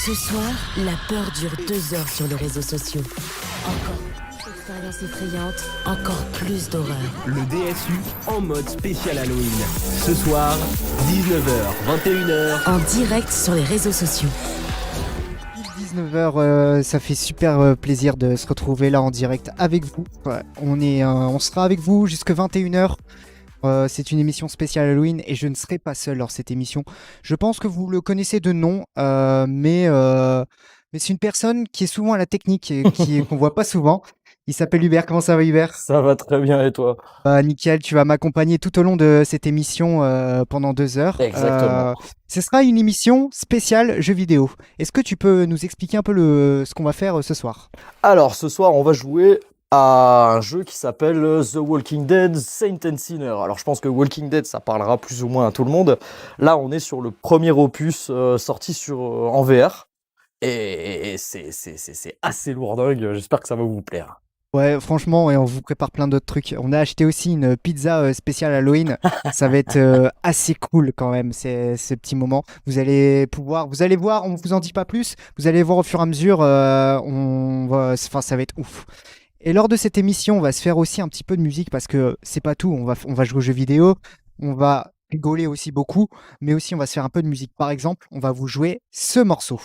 Ce soir, la peur dure 2 heures sur les réseaux sociaux. Encore plus d'expériences effrayantes, encore plus d'horreur. Le DSU en mode spécial Halloween. Ce soir, 19h, 21h. En direct sur les réseaux sociaux. 19h, ça fait super plaisir de se retrouver là en direct avec vous. Ouais, on sera avec vous jusqu'à 21h. C'est une émission spéciale Halloween et je ne serai pas seul lors de cette émission. Je pense que vous le connaissez de nom, mais c'est une personne qui est souvent à la technique et qu'on voit pas souvent. Il s'appelle Hubert. Comment ça va, Hubert? Ça va très bien et toi? Nickel, tu vas m'accompagner tout au long de cette émission pendant 2 heures. Exactement. Ce sera une émission spéciale jeux vidéo. Est-ce que tu peux nous expliquer un peu ce qu'on va faire ce soir? Alors ce soir on va jouer à un jeu qui s'appelle The Walking Dead Saint and Sinner. Alors je pense que Walking Dead ça parlera plus ou moins à tout le monde. Là on est sur le premier opus sorti en VR. Et c'est assez lourdingue, j'espère que ça va vous plaire. Ouais, franchement, et on vous prépare plein d'autres trucs. On a acheté aussi une pizza spéciale Halloween. Ça va être assez cool quand même, ce petit moment. Vous allez voir, on vous en dit pas plus. Vous allez voir au fur et à mesure, ça va être ouf. Et lors de cette émission, on va se faire aussi un petit peu de musique parce que c'est pas tout. On va jouer aux jeux vidéo, on va rigoler aussi beaucoup, mais aussi on va se faire un peu de musique. Par exemple, on va vous jouer ce morceau.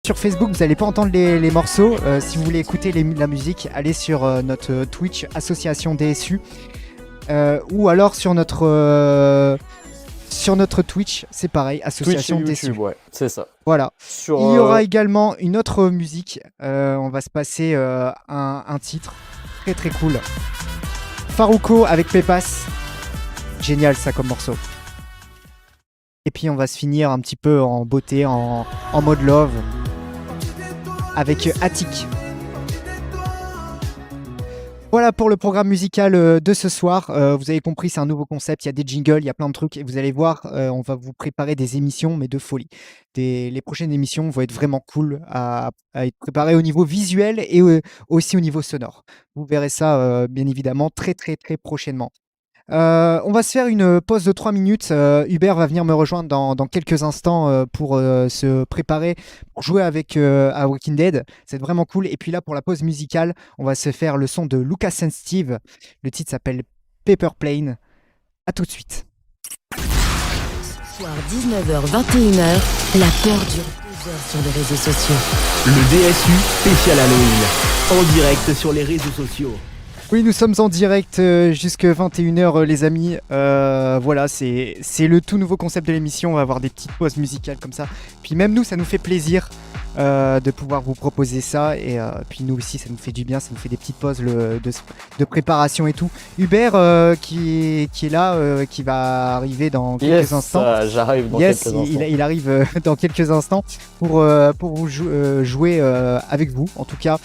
Sur Facebook, vous n'allez pas entendre les morceaux. Si vous voulez écouter la musique, allez sur notre Twitch Association DSU ou alors sur notre Twitch, c'est pareil, Association Twitch et YouTube, DSU. ouais, c'est ça. Voilà. Sur, Il y aura également une autre musique. On va se passer un titre très très cool. Farouko avec Pépas. Génial ça comme morceau. Et puis on va se finir un petit peu en beauté, en mode love. Avec Attic. Voilà pour le programme musical de ce soir. Vous avez compris, c'est un nouveau concept. Il y a des jingles, il y a plein de trucs. Et vous allez voir, on va vous préparer des émissions, mais de folie. Les prochaines émissions vont être vraiment cool à être préparées au niveau visuel et aussi au niveau sonore. Vous verrez ça, bien évidemment, très, très, très prochainement. On va se faire une pause de 3 minutes. Hubert va venir me rejoindre dans quelques instants pour se préparer pour jouer à Walking Dead. C'est vraiment cool. Et puis là, pour la pause musicale, on va se faire le son de Lucas and Steve. Le titre s'appelle Paper Plane. À tout de suite. Ce soir, 19h, 21h, la peur dure 2 heures sur les réseaux sociaux. Le DSU spécial Halloween. En direct sur les réseaux sociaux. Oui, nous sommes en direct jusqu'à 21h, les amis. Voilà, c'est le tout nouveau concept de l'émission. On va avoir des petites pauses musicales comme ça. Puis même nous, ça nous fait plaisir de pouvoir vous proposer ça. Et puis nous aussi, ça nous fait du bien. Ça nous fait des petites pauses de préparation et tout. Hubert qui est là, qui va arriver dans quelques instants. J'arrive dans quelques instants. Il arrive dans quelques instants pour vous jouer avec vous. En tout cas,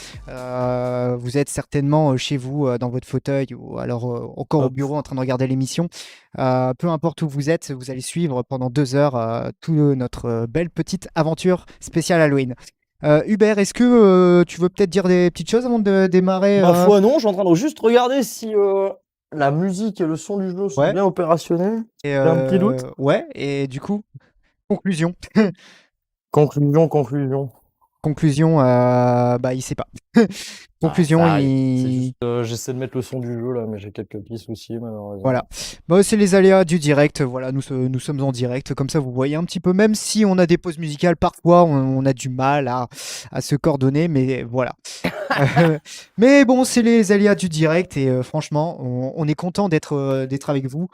vous êtes certainement chez vous dans votre fauteuil ou alors encore au bureau en train de regarder l'émission. Peu importe où vous êtes, vous allez suivre pendant 2 heures toute notre belle petite aventure spéciale Halloween. Hubert, est-ce que tu veux peut-être dire des petites choses avant de démarrer Ma foi non, je suis en train de juste regarder si la musique et le son du jeu sont bien opérationnels. J'ai un petit doute. Ouais, et du coup, conclusion. Conclusion, il sait pas. Conclusion, j'essaie de mettre le son du jeu là, mais j'ai quelques petits soucis malheureusement. Voilà. C'est les aléas du direct. Voilà, nous sommes en direct, comme ça vous voyez un petit peu. Même si on a des pauses musicales, parfois on a du mal à se coordonner, mais voilà. Mais bon, c'est les aléas du direct et franchement, on est content d'être avec vous.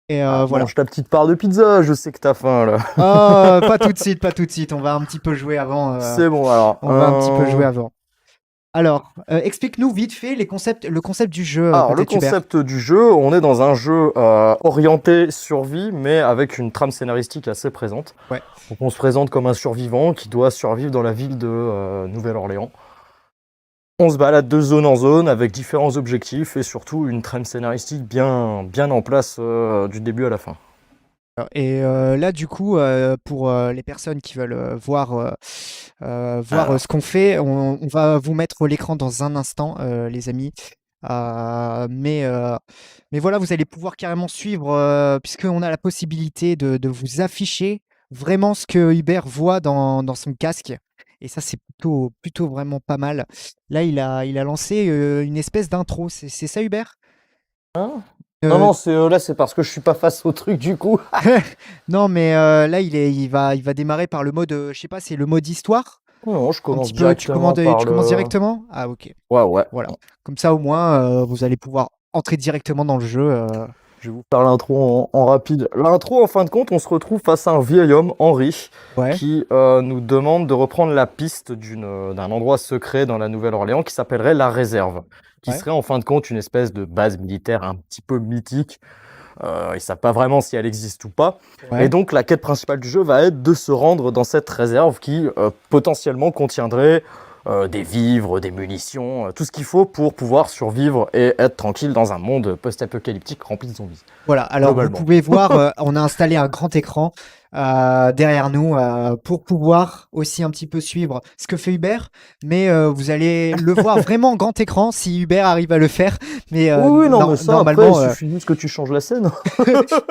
Et voilà. Mange ta petite part de pizza, je sais que t'as faim là. Pas tout de suite. On va un petit peu jouer avant. C'est bon alors. On va un petit peu jouer avant. Alors, explique-nous vite fait le concept du jeu. Alors, le concept du jeu, on est dans un jeu orienté survie, mais avec une trame scénaristique assez présente. Ouais. Donc, on se présente comme un survivant qui doit survivre dans la ville de Nouvelle-Orléans. On se balade de zone en zone avec différents objectifs et surtout une trame scénaristique bien en place du début à la fin. Et là, du coup, pour les personnes qui veulent voir ce qu'on fait, on va vous mettre l'écran dans un instant, les amis. Mais voilà, vous allez pouvoir carrément suivre, puisqu'on a la possibilité de vous afficher vraiment ce que Hubert voit dans son casque. Et ça, c'est plutôt vraiment pas mal. Là, il a lancé une espèce d'intro. C'est ça, Hubert? Hein Euh, Non, là, c'est parce que je suis pas face au truc du coup. non, mais là, il va démarrer par le mode, je sais pas, c'est le mode histoire? Non, je Un commence petit peu, directement par tu commences le. directement? Ah, ok. Ouais, ouais. Voilà. Comme ça, au moins, vous allez pouvoir entrer directement dans le jeu. Je vais vous faire l'intro en rapide. L'intro, en fin de compte, on se retrouve face à un vieil homme, Henri, Ouais. qui nous demande de reprendre la piste d'un endroit secret dans la Nouvelle-Orléans qui s'appellerait la Réserve, qui Ouais. serait en fin de compte une espèce de base militaire un petit peu mythique. Ils ne savent pas vraiment si elle existe ou pas. Ouais. Et donc la quête principale du jeu va être de se rendre dans cette réserve qui potentiellement contiendrait des vivres, des munitions, tout ce qu'il faut pour pouvoir survivre et être tranquille dans un monde post-apocalyptique rempli de zombies. Voilà, alors vous Globalement. pouvez voir, on a installé un grand écran derrière nous pour pouvoir aussi un petit peu suivre ce que fait Hubert, mais vous allez le voir vraiment en grand écran si Hubert arrive à le faire. Mais Oui, non, mais ça, normalement, après, il suffit juste que tu changes la scène.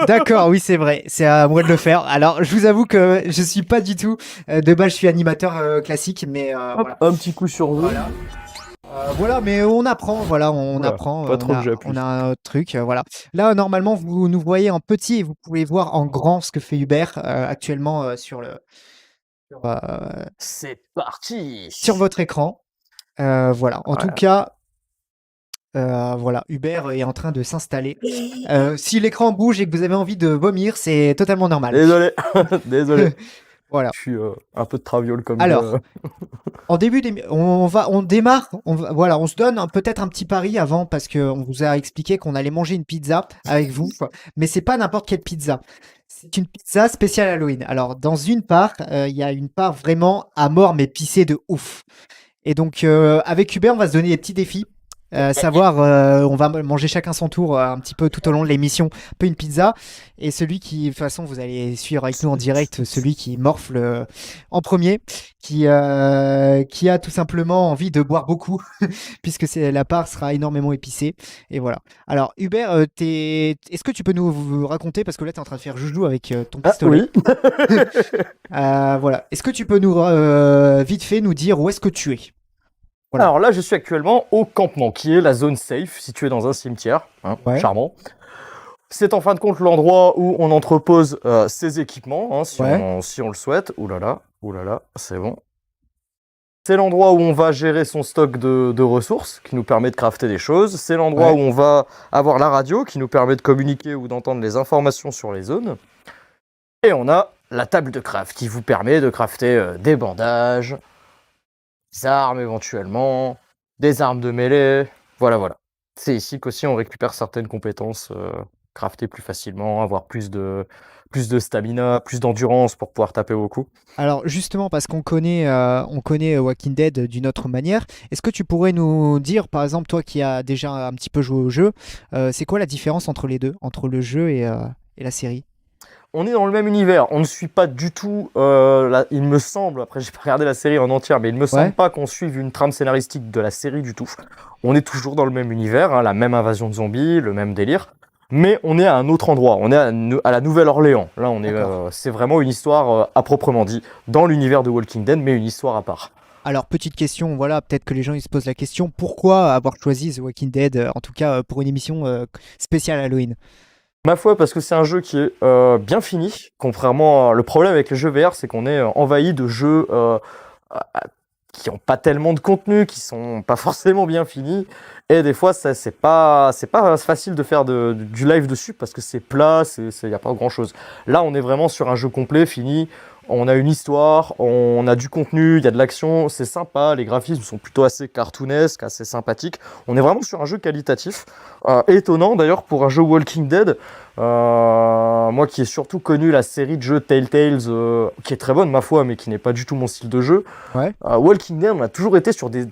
d'accord, oui, c'est vrai, c'est à moi de le faire. Alors, je vous avoue que je suis pas du tout, de base, je suis animateur classique, mais voilà. Un petit coup sur deux. Voilà. Voilà, mais on apprend, voilà, on Oula, apprend, pas trop que j'appuie. on a un truc, voilà. Là, normalement, vous nous voyez en petit et vous pouvez voir en grand ce que fait Hubert actuellement sur C'est parti. votre écran. Voilà. En tout cas, voilà, Hubert est en train de s'installer. Si l'écran bouge et que vous avez envie de vomir, c'est totalement normal. Désolé, désolé. Voilà. Je suis un peu de traviole comme Alors, en début on démarre, voilà, on se donne peut-être un petit pari avant parce qu'on vous a expliqué qu'on allait manger une pizza avec vous, mais c'est pas n'importe quelle pizza. C'est une pizza spéciale Halloween. Alors, dans une part, il y a une part vraiment à mort mais pissée de ouf. Et donc, avec Hubert, on va se donner des petits défis. Savoir, on va manger chacun son tour un petit peu tout au long de l'émission, un peu une pizza. Et celui qui, de toute façon, vous allez suivre avec nous en direct, celui qui morfle en premier, qui a tout simplement envie de boire beaucoup, puisque la part sera énormément épicée. Et voilà. Alors, Hubert, est-ce que tu peux nous raconter, parce que là, tu es en train de faire joujou avec ton pistolet. Oui. Voilà. Est-ce que tu peux nous, vite fait, nous dire où est-ce que tu es? Voilà. Alors là, je suis actuellement au campement, qui est la zone safe, située dans un cimetière. Ouais. Charmant. C'est en fin de compte l'endroit où on entrepose ses équipements, si on le souhaite. Ouh là là, c'est bon. C'est l'endroit où on va gérer son stock de ressources, qui nous permet de crafter des choses. C'est l'endroit où on va avoir la radio, qui nous permet de communiquer ou d'entendre les informations sur les zones. Et on a la table de craft, qui vous permet de crafter des bandages, des armes éventuellement, des armes de mêlée, voilà. C'est ici qu'aussi on récupère certaines compétences, crafter plus facilement, avoir plus de stamina, plus d'endurance pour pouvoir taper au coup. Alors justement, parce qu'on connaît Walking Dead d'une autre manière, est-ce que tu pourrais nous dire, par exemple, toi qui as déjà un petit peu joué au jeu, c'est quoi la différence entre les deux, entre le jeu et la série? On est dans le même univers, on ne suit pas du tout, il me semble, après j'ai pas regardé la série en entière, mais il me semble pas qu'on suive une trame scénaristique de la série du tout. On est toujours dans le même univers, la même invasion de zombies, le même délire, mais on est à un autre endroit, on est à la Nouvelle-Orléans. Là, on est, c'est vraiment une histoire à proprement dit, dans l'univers de Walking Dead, mais une histoire à part. Alors, petite question, voilà, peut-être que les gens ils se posent la question, pourquoi avoir choisi The Walking Dead, en tout cas pour une émission spéciale Halloween? Ma foi, parce que c'est un jeu qui est bien fini, contrairement le problème avec les jeux VR, c'est qu'on est envahi de jeux qui n'ont pas tellement de contenu, qui sont pas forcément bien finis, et des fois c'est pas facile de faire du live dessus parce que c'est plat, y a pas grand chose. Là, on est vraiment sur un jeu complet, fini. On a une histoire, on a du contenu, il y a de l'action, c'est sympa, les graphismes sont plutôt assez cartoonesques, assez sympathiques. On est vraiment sur un jeu qualitatif, étonnant d'ailleurs pour un jeu Walking Dead. Moi qui ai surtout connu la série de jeux Telltale, qui est très bonne ma foi, mais qui n'est pas du tout mon style de jeu. Walking Dead, on a toujours été sur des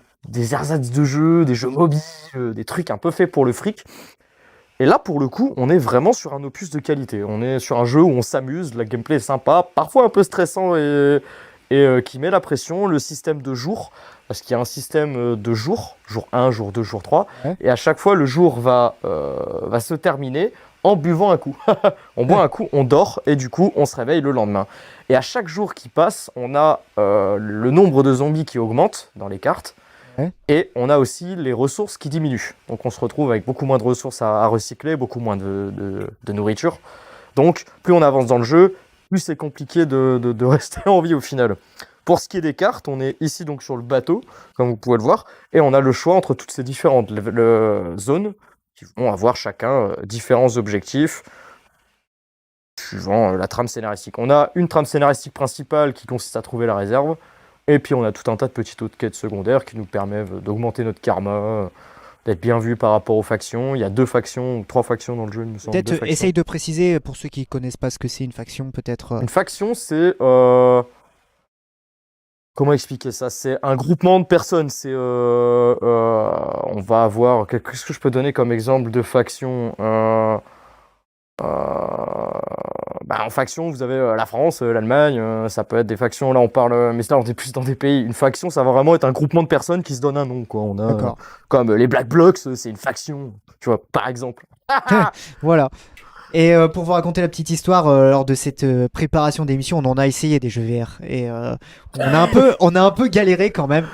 ersatz de jeux, des jeux mobiles, des trucs un peu faits pour le fric. Et là, pour le coup, on est vraiment sur un opus de qualité. On est sur un jeu où on s'amuse, le gameplay est sympa, parfois un peu stressant et et qui met la pression, le système de jours, parce qu'il y a un système de jours, jour 1, jour 2, jour 3, Ouais. et à chaque fois, le jour va se terminer en buvant un coup. On boit un coup, on dort, et du coup, on se réveille le lendemain. Et à chaque jour qui passe, on a le nombre de zombies qui augmente dans les cartes, Ouais. et on a aussi les ressources qui diminuent. Donc on se retrouve avec beaucoup moins de ressources à recycler, beaucoup moins de nourriture. Donc plus on avance dans le jeu, plus c'est compliqué de rester en vie au final. Pour ce qui est des cartes, on est ici donc sur le bateau, comme vous pouvez le voir, et on a le choix entre toutes ces différentes zones qui vont avoir chacun différents objectifs suivant la trame scénaristique. On a une trame scénaristique principale qui consiste à trouver la réserve, et puis on a tout un tas de petites autres quêtes secondaires qui nous permettent d'augmenter notre karma, d'être bien vu par rapport aux factions. Il y a 2 factions, ou 3 factions dans le jeu, il me semble. 2 Peut-être factions. essaye de préciser pour ceux qui connaissent pas ce que c'est une faction, peut-être. Une faction, c'est... comment expliquer ça? C'est un groupement de personnes. C'est, on va avoir... Qu'est-ce que je peux donner comme exemple de faction? En faction, vous avez la France, l'Allemagne, ça peut être des factions, là on parle, mais là on est plus dans des pays. Une faction, ça va vraiment être un groupement de personnes qui se donnent un nom, quoi. On a, D'accord. comme les Black Blocs, c'est une faction, tu vois, par exemple. Voilà. Et pour vous raconter la petite histoire, lors de cette préparation d'émission, on en a essayé des jeux VR et on a un peu galéré quand même.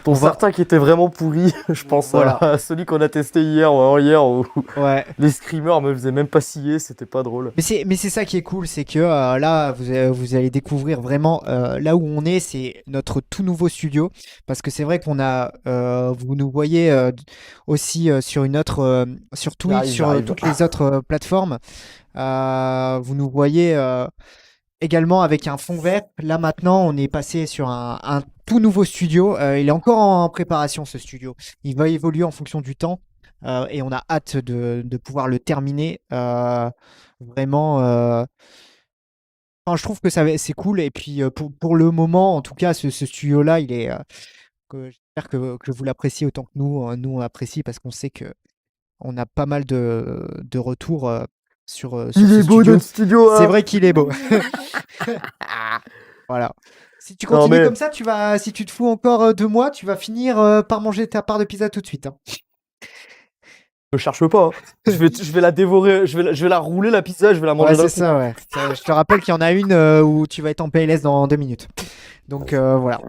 Pour On va- certains qui étaient vraiment pourris, je pense Voilà. à celui qu'on a testé hier ou avant-hier, où Ouais. les screamers me faisaient même pas scier, c'était pas drôle. Mais c'est ça qui est cool, c'est que là, vous allez découvrir vraiment là où on est, c'est notre tout nouveau studio. Parce que c'est vrai qu'on a, vous nous voyez aussi sur une autre, sur Twitch, J'arrive, sur j'arrive. toutes les autres plateformes. Vous nous voyez également avec un fond vert. Là maintenant, on est passé sur un tout nouveau studio. Il est encore en préparation ce studio. Il va évoluer en fonction du temps. Et on a hâte de pouvoir le terminer. Vraiment, enfin, je trouve que c'est cool. Et puis pour le moment, en tout cas, ce studio-là, il est. J'espère que vous l'appréciez autant que nous on l'apprécie parce qu'on sait que on a pas mal de retours sur Il ce est beau studio. notre studio, C'est hein. vrai qu'il est beau. Voilà. Si tu Non, continues mais- comme ça, si tu te fous encore 2 mois, tu vas finir par manger ta part de pizza tout de suite, hein. Me cherche pas, hein. Je vais la dévorer, je vais la rouler la pizza, je vais la manger Ouais, d'un c'est coup. ça, ouais. Je te rappelle qu'il y en a une où tu vas être en PLS dans 2 minutes. Donc voilà.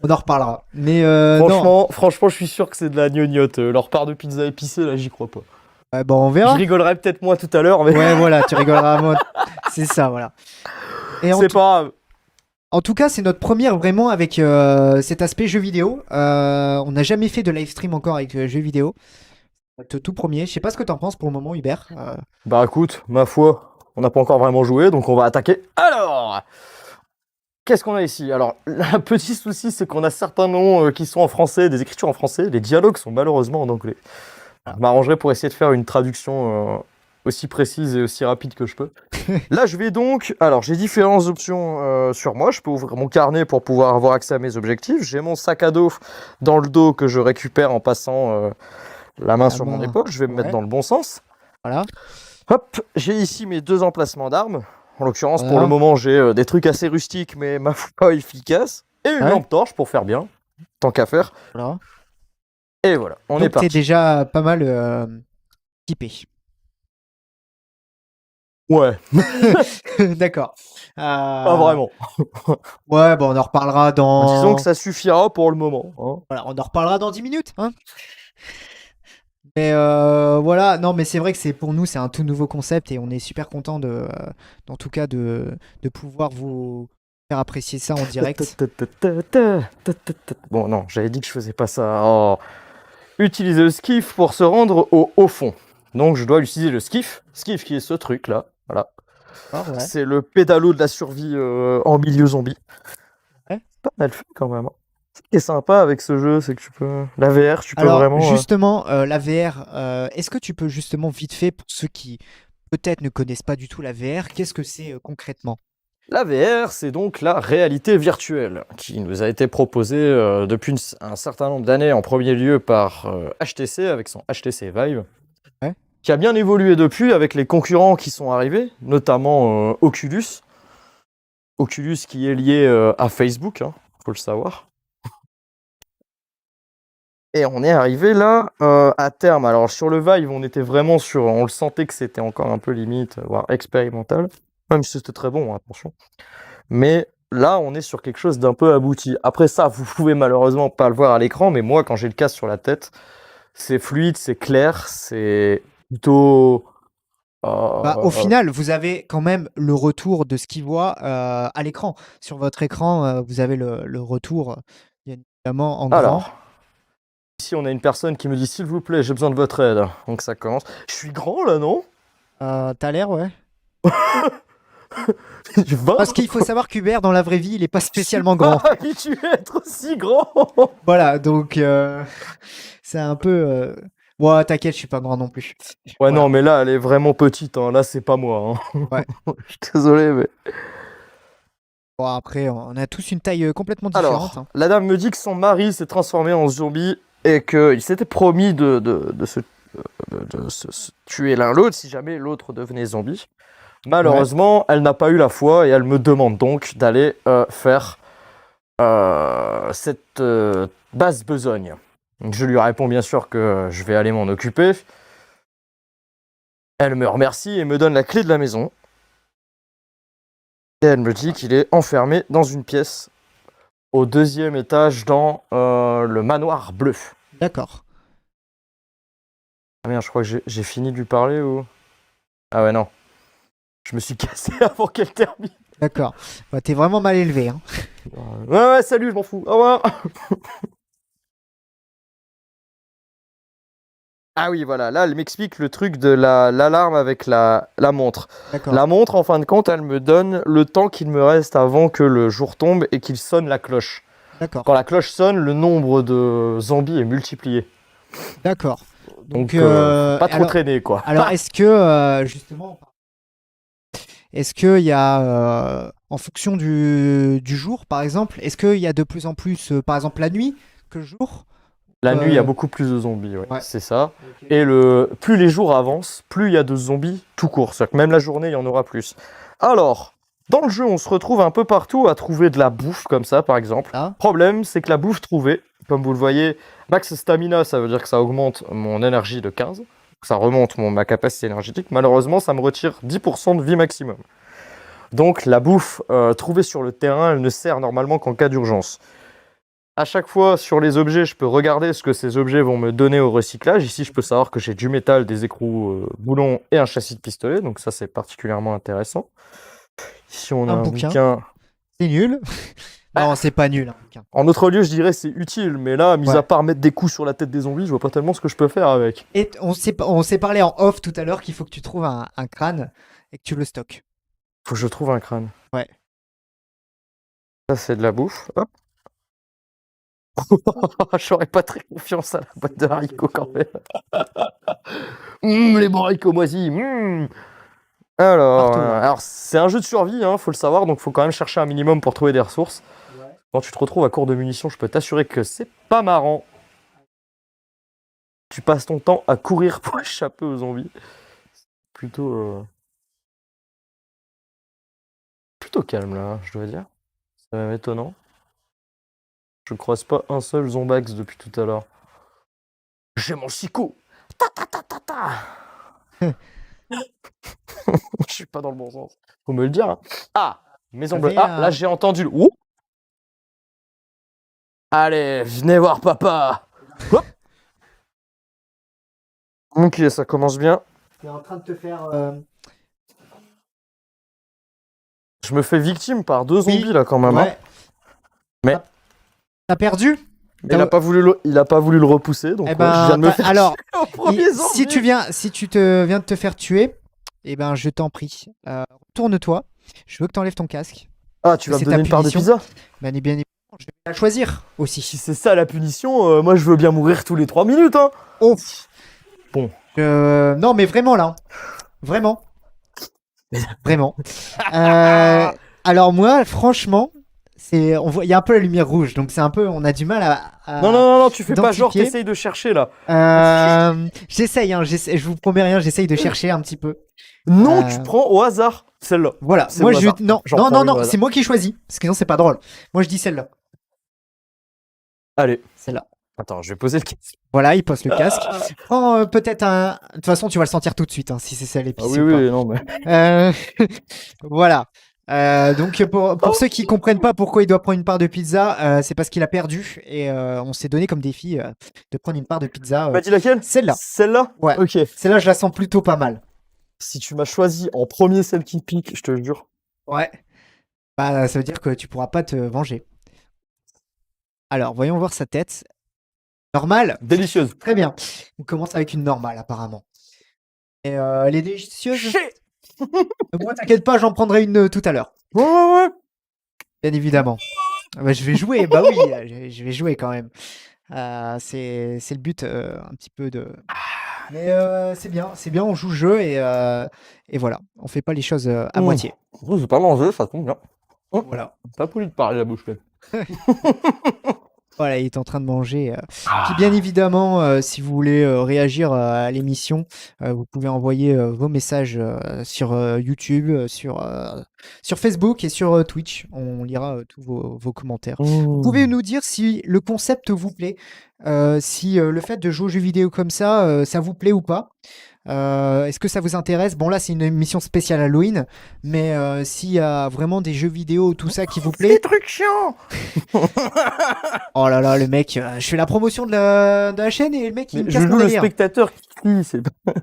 On en reparlera. Mais non. Franchement, je suis sûr que c'est de la gnognotte. Leur part de pizza épicée, là, j'y crois pas. Ouais, bon, on Je verra. rigolerai peut-être moi tout à l'heure, mais Ouais, voilà, tu rigoleras à moi. C'est ça, voilà. Et c'est pas grave. en tout cas, c'est notre première vraiment avec cet aspect jeu vidéo. On n'a jamais fait de live stream encore avec jeux vidéo. Notre tout premier. Je sais pas ce que t'en penses pour le moment, Hubert. Bah écoute, ma foi, on n'a pas encore vraiment joué, donc on va attaquer. Alors, qu'est-ce qu'on a ici? Alors, un petit souci, c'est qu'on a certains noms qui sont en français, des écritures en français. Les dialogues sont malheureusement en anglais. Je m'arrangerai pour essayer de faire une traduction aussi précise et aussi rapide que je peux. Là, je vais donc... Alors, j'ai différentes options sur moi. Je peux ouvrir mon carnet pour pouvoir avoir accès à mes objectifs. J'ai mon sac à dos dans le dos que je récupère en passant la main sur mon main, épaule. Je vais me mettre ouais. dans le bon sens. Voilà. Hop, j'ai ici mes 2 emplacements d'armes. En l'occurrence, pour Voilà. le moment, j'ai des trucs assez rustiques, mais ma foi efficaces. Et une Ouais. lampe torche pour faire bien, tant qu'à faire. Voilà. Et voilà, on est Donc t'es parti. déjà pas mal typé. Ouais, D'accord. pas vraiment. Ouais, bon, on en reparlera dans. Disons que ça suffira pour le moment, hein. Voilà, on en reparlera dans 10 minutes, hein. Mais voilà, non, mais c'est vrai que c'est pour nous, c'est un tout nouveau concept et on est super content en tout cas de pouvoir vous faire apprécier ça en direct. Bon, non, j'avais dit que je faisais pas ça. Oh. Utiliser le skiff pour se rendre au haut fond. Donc je dois utiliser le skiff. Skiff qui est ce truc là. Voilà. Ah, ouais. C'est le pédalo de la survie en milieu zombie. Ouais. C'est pas mal fait quand même, hein. Ce qui est sympa avec ce jeu, c'est que tu peux. La VR, tu peux Alors, vraiment. justement, la VR, est-ce que tu peux justement vite fait, pour ceux qui peut-être ne connaissent pas du tout la VR, qu'est-ce que c'est concrètement? La VR, c'est donc la réalité virtuelle qui nous a été proposée depuis un certain nombre d'années, en premier lieu par HTC avec son HTC Vive, Ouais. qui a bien évolué depuis avec les concurrents qui sont arrivés, notamment Oculus. Oculus qui est lié à Facebook, hein, faut le savoir. Et on est arrivé là à terme. Alors sur le Vive, on était vraiment sur, on le sentait que c'était encore un peu limite, voire expérimental. Même si c'était très bon, hein, attention. Mais là, on est sur quelque chose d'un peu abouti. Après ça, vous pouvez malheureusement pas le voir à l'écran, mais moi, quand j'ai le casque sur la tête, c'est fluide, c'est clair, c'est plutôt. Au final, vous avez quand même le retour de ce qu'il voit à l'écran. Sur votre écran, vous avez le retour, bien évidemment, en grand. Alors, ici, on a une personne qui me dit, s'il vous plaît, j'ai besoin de votre aide. Donc ça commence. Je suis grand là, non? T'as l'air, ouais. Du 20. Parce qu'il faut savoir qu'Hubert, dans la vraie vie, il n'est pas spécialement grand. Pas habitué à être aussi grand. Voilà, donc c'est un peu. Ouais, t'inquiète, je suis pas grand non plus. Ouais, Voilà. non, mais là, elle est vraiment petite. Hein. Là, c'est pas moi. Hein. Ouais. Je suis désolé, mais. Bon, après, on a tous une taille complètement Alors, différente. Hein. la dame me dit que son mari s'est transformé en zombie et qu'il s'était promis de se tuer l'un l'autre si jamais l'autre devenait zombie. Malheureusement, elle n'a pas eu la foi et elle me demande donc d'aller faire cette basse besogne. Donc, je lui réponds bien sûr que je vais aller m'en occuper. Elle me remercie et me donne la clé de la maison. Et elle me dit qu'il est enfermé dans une pièce au 2e étage dans le manoir bleu. D'accord. Ah merde, je crois que j'ai fini de lui parler ou... Ah ouais, non. Je me suis cassé avant qu'elle termine. D'accord. Bah, t'es vraiment mal élevé. Hein. Ouais, salut, je m'en fous. Au revoir. Ah oui, voilà. Là, elle m'explique le truc de l'alarme avec la montre. D'accord. La montre, en fin de compte, elle me donne le temps qu'il me reste avant que le jour tombe et qu'il sonne la cloche. D'accord. Quand la cloche sonne, le nombre de zombies est multiplié. D'accord. Donc, pas trop alors, traîner, quoi. Alors, est-ce que, justement, est-ce qu'il y a, en fonction du jour, par exemple, est-ce qu'il y a de plus en plus, par exemple, la nuit que le jour? La nuit, il y a beaucoup plus de zombies, ouais. C'est ça. Ok. Et plus les jours avancent, plus il y a de zombies tout court. C'est-à-dire que même la journée, il y en aura plus. Alors, dans le jeu, on se retrouve un peu partout à trouver de la bouffe, comme ça, par exemple. Ah. Problème, c'est que la bouffe trouvée, comme vous le voyez, max stamina, ça veut dire que ça augmente mon énergie de 15. Ça remonte ma capacité énergétique. Malheureusement, ça me retire 10% de vie maximum. Donc, la bouffe trouvée sur le terrain, elle ne sert normalement qu'en cas d'urgence. À chaque fois, sur les objets, je peux regarder ce que ces objets vont me donner au recyclage. Ici, je peux savoir que j'ai du métal, des écrous boulons et un châssis de pistolet. Donc ça, c'est particulièrement intéressant. Ici, on a un bouquin. C'est nul. Non, c'est pas nul. Un bouquin. En autre lieu, je dirais c'est utile. Mais là, mis à part mettre des coups sur la tête des zombies, je vois pas tellement ce que je peux faire avec. Et on s'est parlé en off tout à l'heure qu'il faut que tu trouves un crâne et que tu le stockes. Faut que je trouve un crâne. Ouais. Ça, c'est de la bouffe. Hop. J'aurais pas très confiance à la boîte de haricots quand même. Les bons haricots moisis. Alors c'est un jeu de survie, hein, faut le savoir, donc faut quand même chercher un minimum pour trouver des ressources. Ouais. Quand tu te retrouves à court de munitions, je peux t'assurer que c'est pas marrant. Tu passes ton temps à courir pour échapper aux zombies. Plutôt calme là, je dois dire. C'est même étonnant. Je croise pas un seul zombax depuis tout à l'heure. J'ai mon psycho. Je suis pas dans le bon sens. Faut me le dire. Hein. Ah, maison bleue. Ah, là j'ai entendu le. Ouh. Allez, venez voir papa. Hop. Ok, ça commence bien. Tu es en train de te faire. Je me fais victime par 2 zombies là quand même. Ouais. Hein. Mais. T'as perdu? Il a pas voulu le repousser, donc je viens de me faire alors, au premier si tu viens de te faire tuer, je t'en prie, tourne-toi. Je veux que t'enlèves ton casque. Ah, tu vas me donner une part de pizza? Bien évidemment, je vais la choisir aussi. Si c'est ça la punition, moi je veux bien mourir tous les 3 minutes. Hein. Oh. Bon. Non, mais vraiment là, vraiment. Alors moi, franchement, on voit, il y a un peu la lumière rouge, donc c'est un peu, on a du mal Non, tu fais pas genre, identifier. t'essayes de chercher là. J'essaye, hein, je vous promets rien, j'essaye de chercher un petit peu. Non, Euh, tu prends au hasard celle-là. Voilà, C'est moi au hasard. non, J'en non, prends non, une au non, hasard. c'est moi qui choisis, parce que sinon c'est pas drôle. Moi je dis celle-là, Allez, celle-là. attends, je vais poser le casque. Voilà, il pose le casque. Prends peut-être un. De toute façon, tu vas le sentir tout de suite, hein, si c'est ça Ah l'épice oui, ou pas. oui, non, mais. Euh, Voilà. Donc pour ceux qui comprennent pas pourquoi il doit prendre une part de pizza, c'est parce qu'il a perdu et on s'est donné comme défi de prendre une part de pizza. Tu m'as dit laquelle? Celle-là. Celle-là? Ouais. Ok. Celle-là, je la sens plutôt pas mal. Si tu m'as choisi en premier celle qui pique, je te le jure. Ouais. Bah, ça veut dire que tu pourras pas te venger. Alors, voyons voir sa tête. Normale. Délicieuse. Très bien. On commence avec une normale apparemment. Et les délicieuses. Shit. Moi, t'inquiète pas, j'en prendrai une tout à l'heure. Ouais. Bien évidemment. Bah, je vais jouer, bah oui, je vais jouer quand même. C'est le but un petit peu de. Mais c'est bien, on joue le jeu et voilà, on fait pas les choses à moitié. Je vais pas manger, ça tombe bien. Voilà. Pas poli de parler la bouche pleine. Voilà, il est en train de manger. Puis bien évidemment, si vous voulez réagir à l'émission, vous pouvez envoyer vos messages sur YouTube, sur Facebook et sur Twitch. On lira tous vos commentaires. Vous pouvez nous dire si le concept vous plaît, si le fait de jouer aux jeux vidéo comme ça, ça vous plaît ou pas. Est-ce que ça vous intéresse? Bon là c'est une émission spéciale Halloween, mais s'il y a vraiment des jeux vidéo, tout ça qui vous plaît. Des trucs chiants. Oh là là, le mec, je fais la promotion de la chaîne et le mec il me Je casse mon joue le délire. spectateur qui crie, c'est pas.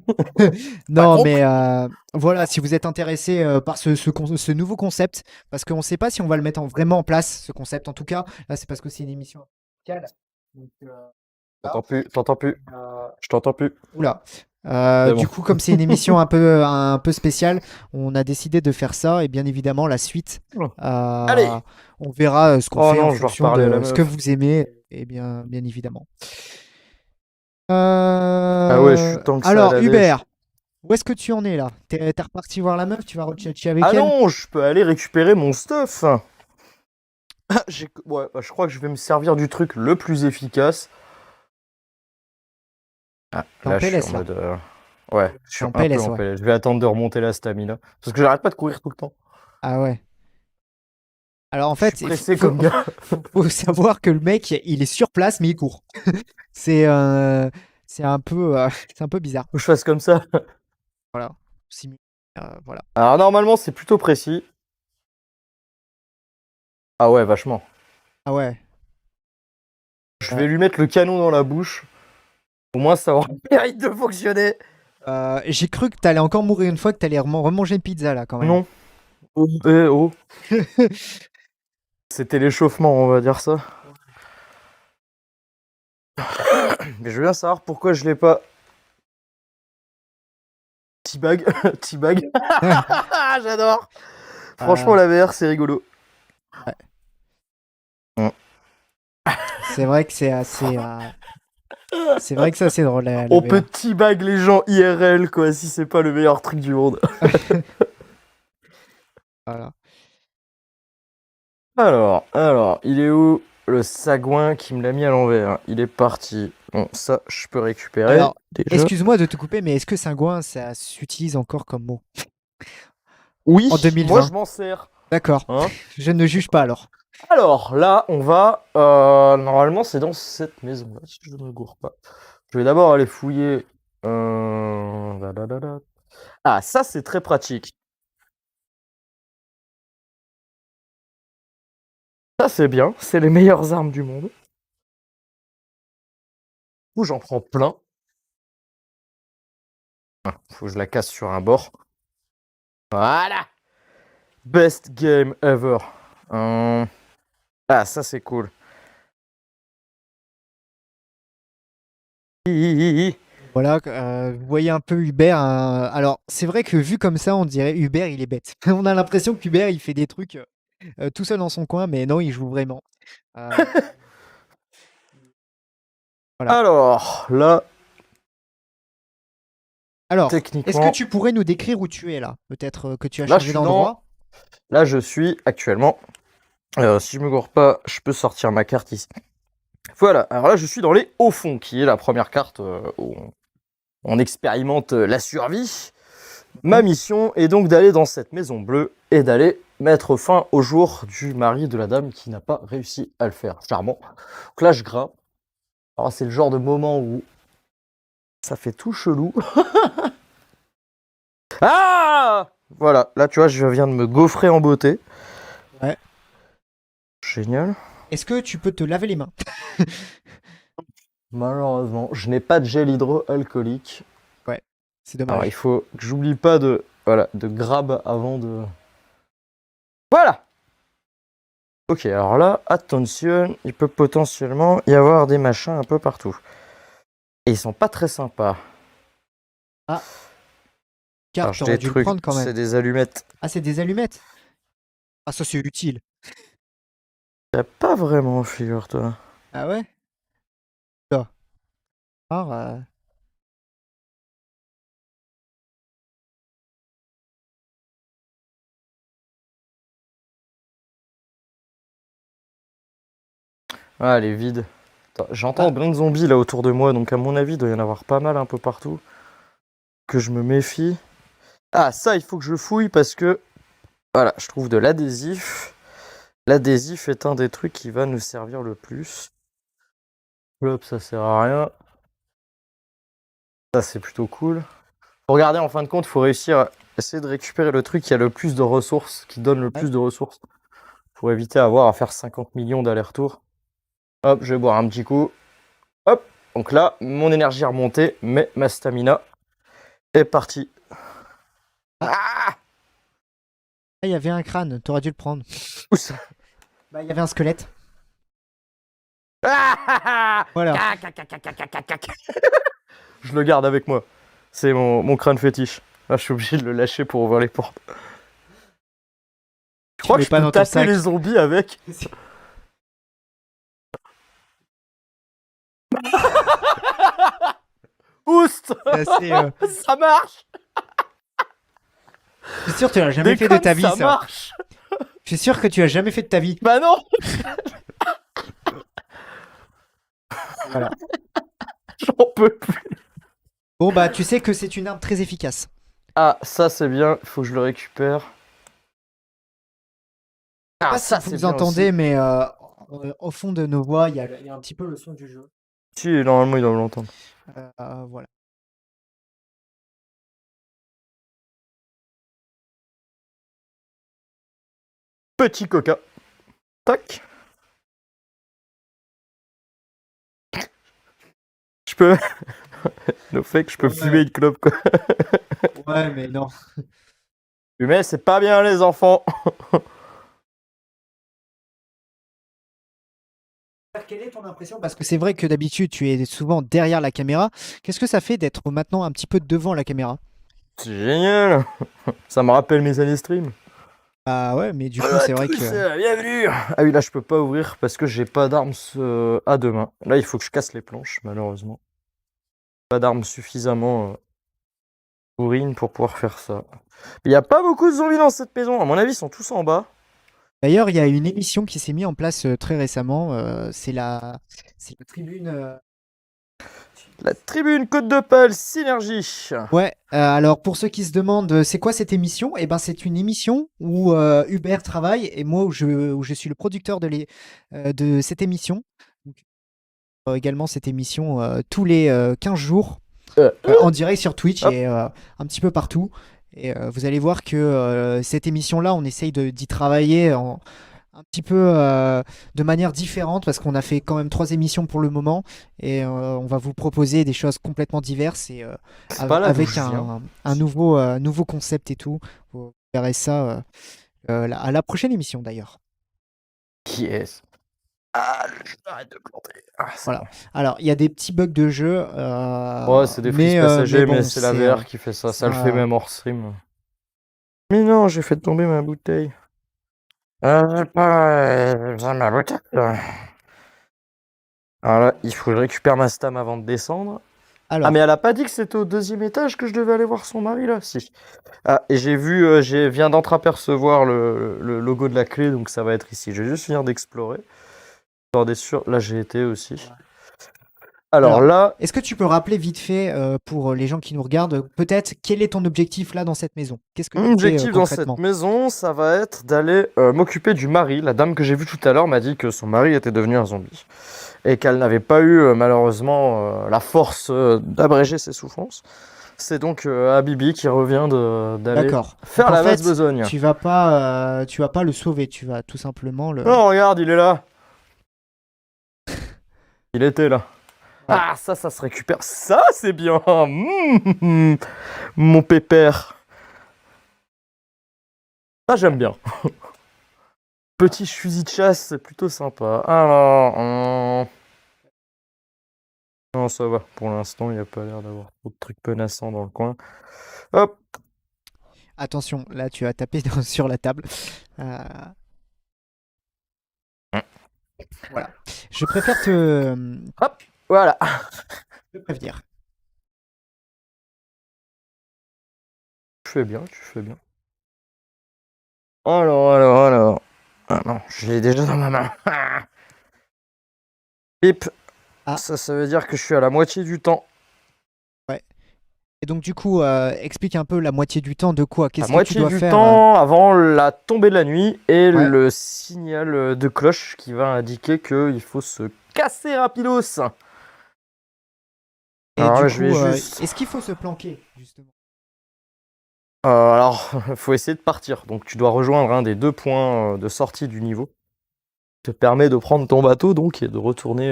Non, compris. mais voilà, si vous êtes intéressé par ce nouveau concept, parce qu'on ne sait pas si on va le mettre vraiment en place, ce concept. En tout cas, là, c'est parce que c'est une émission musicale. Donc, T'entends plus. Je t'entends plus. oula. C'est Du bon. coup, comme c'est une émission un peu spéciale, on a décidé de faire ça. Et bien évidemment, la suite, Oh. Allez. on verra ce qu'on Oh fait non, en je dois fonction reparler à la de ce que meuf. vous aimez. Et bien évidemment. Ah ouais, je suis tant que ça à Alors, la dèche. Hubert, où est-ce que tu en es là? T'es reparti voir la meuf? Tu vas retchatcher avec Ah elle? non, je peux aller récupérer mon stuff. Ouais, bah, je crois que je vais me servir du truc le plus efficace. Ah, T'es en là, je suis PLS, en là. mode. Ouais, je suis en un peu PLS, en ouais. PLS. Je vais attendre de remonter la stamina. Parce que j'arrête pas de courir tout le temps. Ah ouais. Alors en Je fait, suis pressé comme gars. faut savoir que le mec, il est sur place, mais il court. C'est c'est un peu, c'est un peu bizarre. Faut que je fasse comme ça. Voilà. Voilà. Alors, normalement, c'est plutôt précis. Ah ouais, vachement. Ah ouais. Je vais lui mettre le canon dans la bouche. Au moins, ça aura le mérite de fonctionner. J'ai cru que t'allais encore mourir une fois, que t'allais remanger une pizza là quand même. Non. Oh, oh. C'était l'échauffement, on va dire ça. Mais je veux bien savoir pourquoi je l'ai pas. T-bag. T-bag. J'adore. Franchement, la VR, c'est rigolo. C'est vrai que c'est assez. C'est vrai que ça c'est drôle. La On VR. peut T-bag les gens IRL, quoi, si c'est pas le meilleur truc du monde. Voilà. Alors, il est où le sagouin qui me l'a mis à l'envers? Il est parti. Bon, ça, je peux récupérer. Alors, déjà. excuse-moi de te couper, mais est-ce que cingouin, ça s'utilise encore comme mot? Oui, en 2020. moi je m'en sers. D'accord. Hein. Je ne juge pas alors. Alors là, on va. Normalement, c'est dans cette maison-là, si je ne me gourre pas. Je vais d'abord aller fouiller. Ah, ça, c'est très pratique. Ça, c'est bien. C'est les meilleures armes du monde. Ou j'en prends plein. Ah, faut que je la casse sur un bord. Voilà. Best game ever. Ah, ça, c'est cool. Voilà, vous voyez un peu Hubert. Alors, c'est vrai que vu comme ça, on dirait Hubert, il est bête. On a l'impression qu'Hubert, il fait des trucs tout seul dans son coin, mais non, il joue vraiment. Voilà. Alors, là, Alors, est-ce techniquement, que tu pourrais nous décrire où tu es là? Peut-être que tu as Là, je changé suis dans- d'endroit? là, je suis actuellement Si je me gourre pas, je peux sortir ma carte ici. Voilà, alors là je suis dans les hauts fonds, qui est la première carte où on expérimente la survie. Ma mission est donc d'aller dans cette maison bleue et d'aller mettre fin au jour du mari de la dame qui n'a pas réussi à le faire. Charmant. Donc là je grimpe. Alors c'est le genre de moment où ça fait tout chelou. Ah! Voilà, là tu vois, je viens de me gaufrer en beauté. Ouais. Génial. Est-ce que tu peux te laver les mains? Malheureusement, je n'ai pas de gel hydroalcoolique. C'est Alors dommage. il faut que j'oublie pas de grab avant de... Voilà! Ok, alors là, attention, il peut potentiellement y avoir des machins un peu partout. Et ils sont pas très sympas. Car Alors, j'ai t'aurais des dû le trucs, prendre quand même. c'est des allumettes. Ah, c'est des allumettes? Ah, ça c'est utile. Y a pas vraiment, figure-toi. Ah ouais? Ça. Alors, Ah, elle est vide. Attends, j'entends plein de zombies là autour de moi, donc à mon avis, il doit y en avoir pas mal un peu partout. Que je me méfie. Ah, ça, il faut que je fouille parce que... Voilà, je trouve de l'adhésif. L'adhésif est un des trucs qui va nous servir le plus. Hop, ça sert à rien. Ça, c'est plutôt cool. Pour regarder, en fin de compte, il faut réussir à essayer de récupérer le truc qui a le plus de ressources, qui donne le plus de ressources. Pour éviter à faire 50 millions d'allers-retours. Hop, je vais boire un petit coup. Hop, donc là, mon énergie est remontée, mais ma stamina est partie. Ah, il y avait un crâne, t'aurais dû le prendre. où ça? Bah, il y avait un squelette. Ah, Voilà. Je le garde avec moi. C'est mon crâne fétiche. Là, je suis obligé de le lâcher pour ouvrir les portes. Je crois que mets je pas peux dans ton taper sac. les zombies avec. Oust! C'est assez, Ça marche! Je suis sûr que tu l'as jamais fait de ta vie, ça ça. marche! Je suis sûr que tu as jamais fait de ta vie. Bah non! Voilà. J'en peux plus. Bon, bah, tu sais que c'est une arme très efficace. Ah, ça c'est bien, il faut que je le récupère. Je sais Ah, pas ça si c'est vous bien entendez, aussi. mais au fond de nos voix, il y a un petit peu le son du jeu. Si, normalement, ils doivent l'entendre. Voilà. Petit coca. Tac. Je peux. Le fait que je peux Ouais. fumer une clope, quoi. Ouais, mais non. Fumer, c'est pas bien, les enfants. Quelle est ton impression? Parce que c'est vrai que d'habitude, tu es souvent derrière la caméra. Qu'est-ce que ça fait d'être maintenant un petit peu devant la caméra? C'est génial. Ça me rappelle mes années stream. Ah ouais, mais du coup, c'est vrai que... Bienvenue. Ah oui, là, je peux pas ouvrir parce que j'ai pas d'armes à deux mains. Là, il faut que je casse les planches, malheureusement. Pas d'armes suffisamment bourrines pour pouvoir faire ça. Il y a pas beaucoup de zombies dans cette maison. À mon avis, ils sont tous en bas. D'ailleurs, il y a une émission qui s'est mise en place très récemment. C'est la tribune. La tribune Côte de Pal, Synergie. Ouais, alors pour ceux qui se demandent c'est quoi cette émission, eh ben c'est une émission où Hubert travaille et moi où je suis le producteur de cette émission. Donc, également cette émission tous les 15 jours en direct sur Twitch Hop. et un petit peu partout. Et vous allez voir que cette émission-là, on essaye d'y travailler un petit peu de manière différente parce qu'on a fait quand même 3 émissions pour le moment et on va vous proposer des choses complètement diverses et C'est pas là d'où avec je viens. un nouveau concept et tout. Vous verrez ça à la prochaine émission d'ailleurs. Qui est-ce? Ah, arrête de planter. Ah, c'est Voilà. Alors, il y a des petits bugs de jeu. bon. Ouais, c'est des frises passagers, mais bon, c'est la VR qui fait ça. Ça le fait ça- même hors stream. Mais non, j'ai fait tomber ma bouteille. J'ai pas ma bouteille. Alors là, il faut que je récupère ma stam avant de descendre. Ah, mais elle a pas dit que c'était au 2e étage que je devais aller voir son mari, là? Si. Ah, et j'ai vu, viens d'entreapercevoir le logo de la clé, donc ça va être ici. Je vais juste finir d'explorer. Histoire d'être sûr. Là, j'ai été aussi. Alors là, est-ce que tu peux rappeler vite fait, pour les gens qui nous regardent, peut-être quel est ton objectif là dans cette maison? Qu'est-ce que mon tu fais objectif dans cette concrètement? maison, ça va être d'aller m'occuper du mari. La dame que j'ai vue tout à l'heure m'a dit que son mari était devenu un zombie et qu'elle n'avait pas eu malheureusement la force d'abréger ses souffrances. C'est donc Habibi qui revient d'aller D'accord. faire Donc, en la basse fait, besogne. tu vas pas le sauver, tu vas tout simplement le. Non, regarde, il est là. Il était là. Ouais. Ah, ça se récupère. Ça, c'est bien. Mon pépère. Ça, j'aime bien. Petit fusil de chasse, c'est plutôt sympa. Alors, non, ça va. Pour l'instant, il n'y a pas l'air d'avoir trop de trucs menaçants dans le coin. Hop. Attention, là tu as tapé sur la table. Euh, Voilà. Je préfère Hop. Voilà. te prévenir. Tu fais bien, tu fais bien. Alors. Ah non, je l'ai déjà dans ma main. Bip. Ah. Ça veut dire que je suis à la moitié du temps. Ouais. Et donc du coup, explique un peu la moitié du temps de quoi? La Qu'est-ce que tu moitié dois du faire? temps avant la tombée de la nuit et Ouais. le signal de cloche qui va indiquer qu'il faut se casser rapidos. Et Alors du là, coup, je vais juste... est-ce qu'il faut se planquer justement? alors, faut essayer de partir. Donc, tu dois rejoindre un des 2 points de sortie du niveau. Te permet de prendre ton bateau donc et de retourner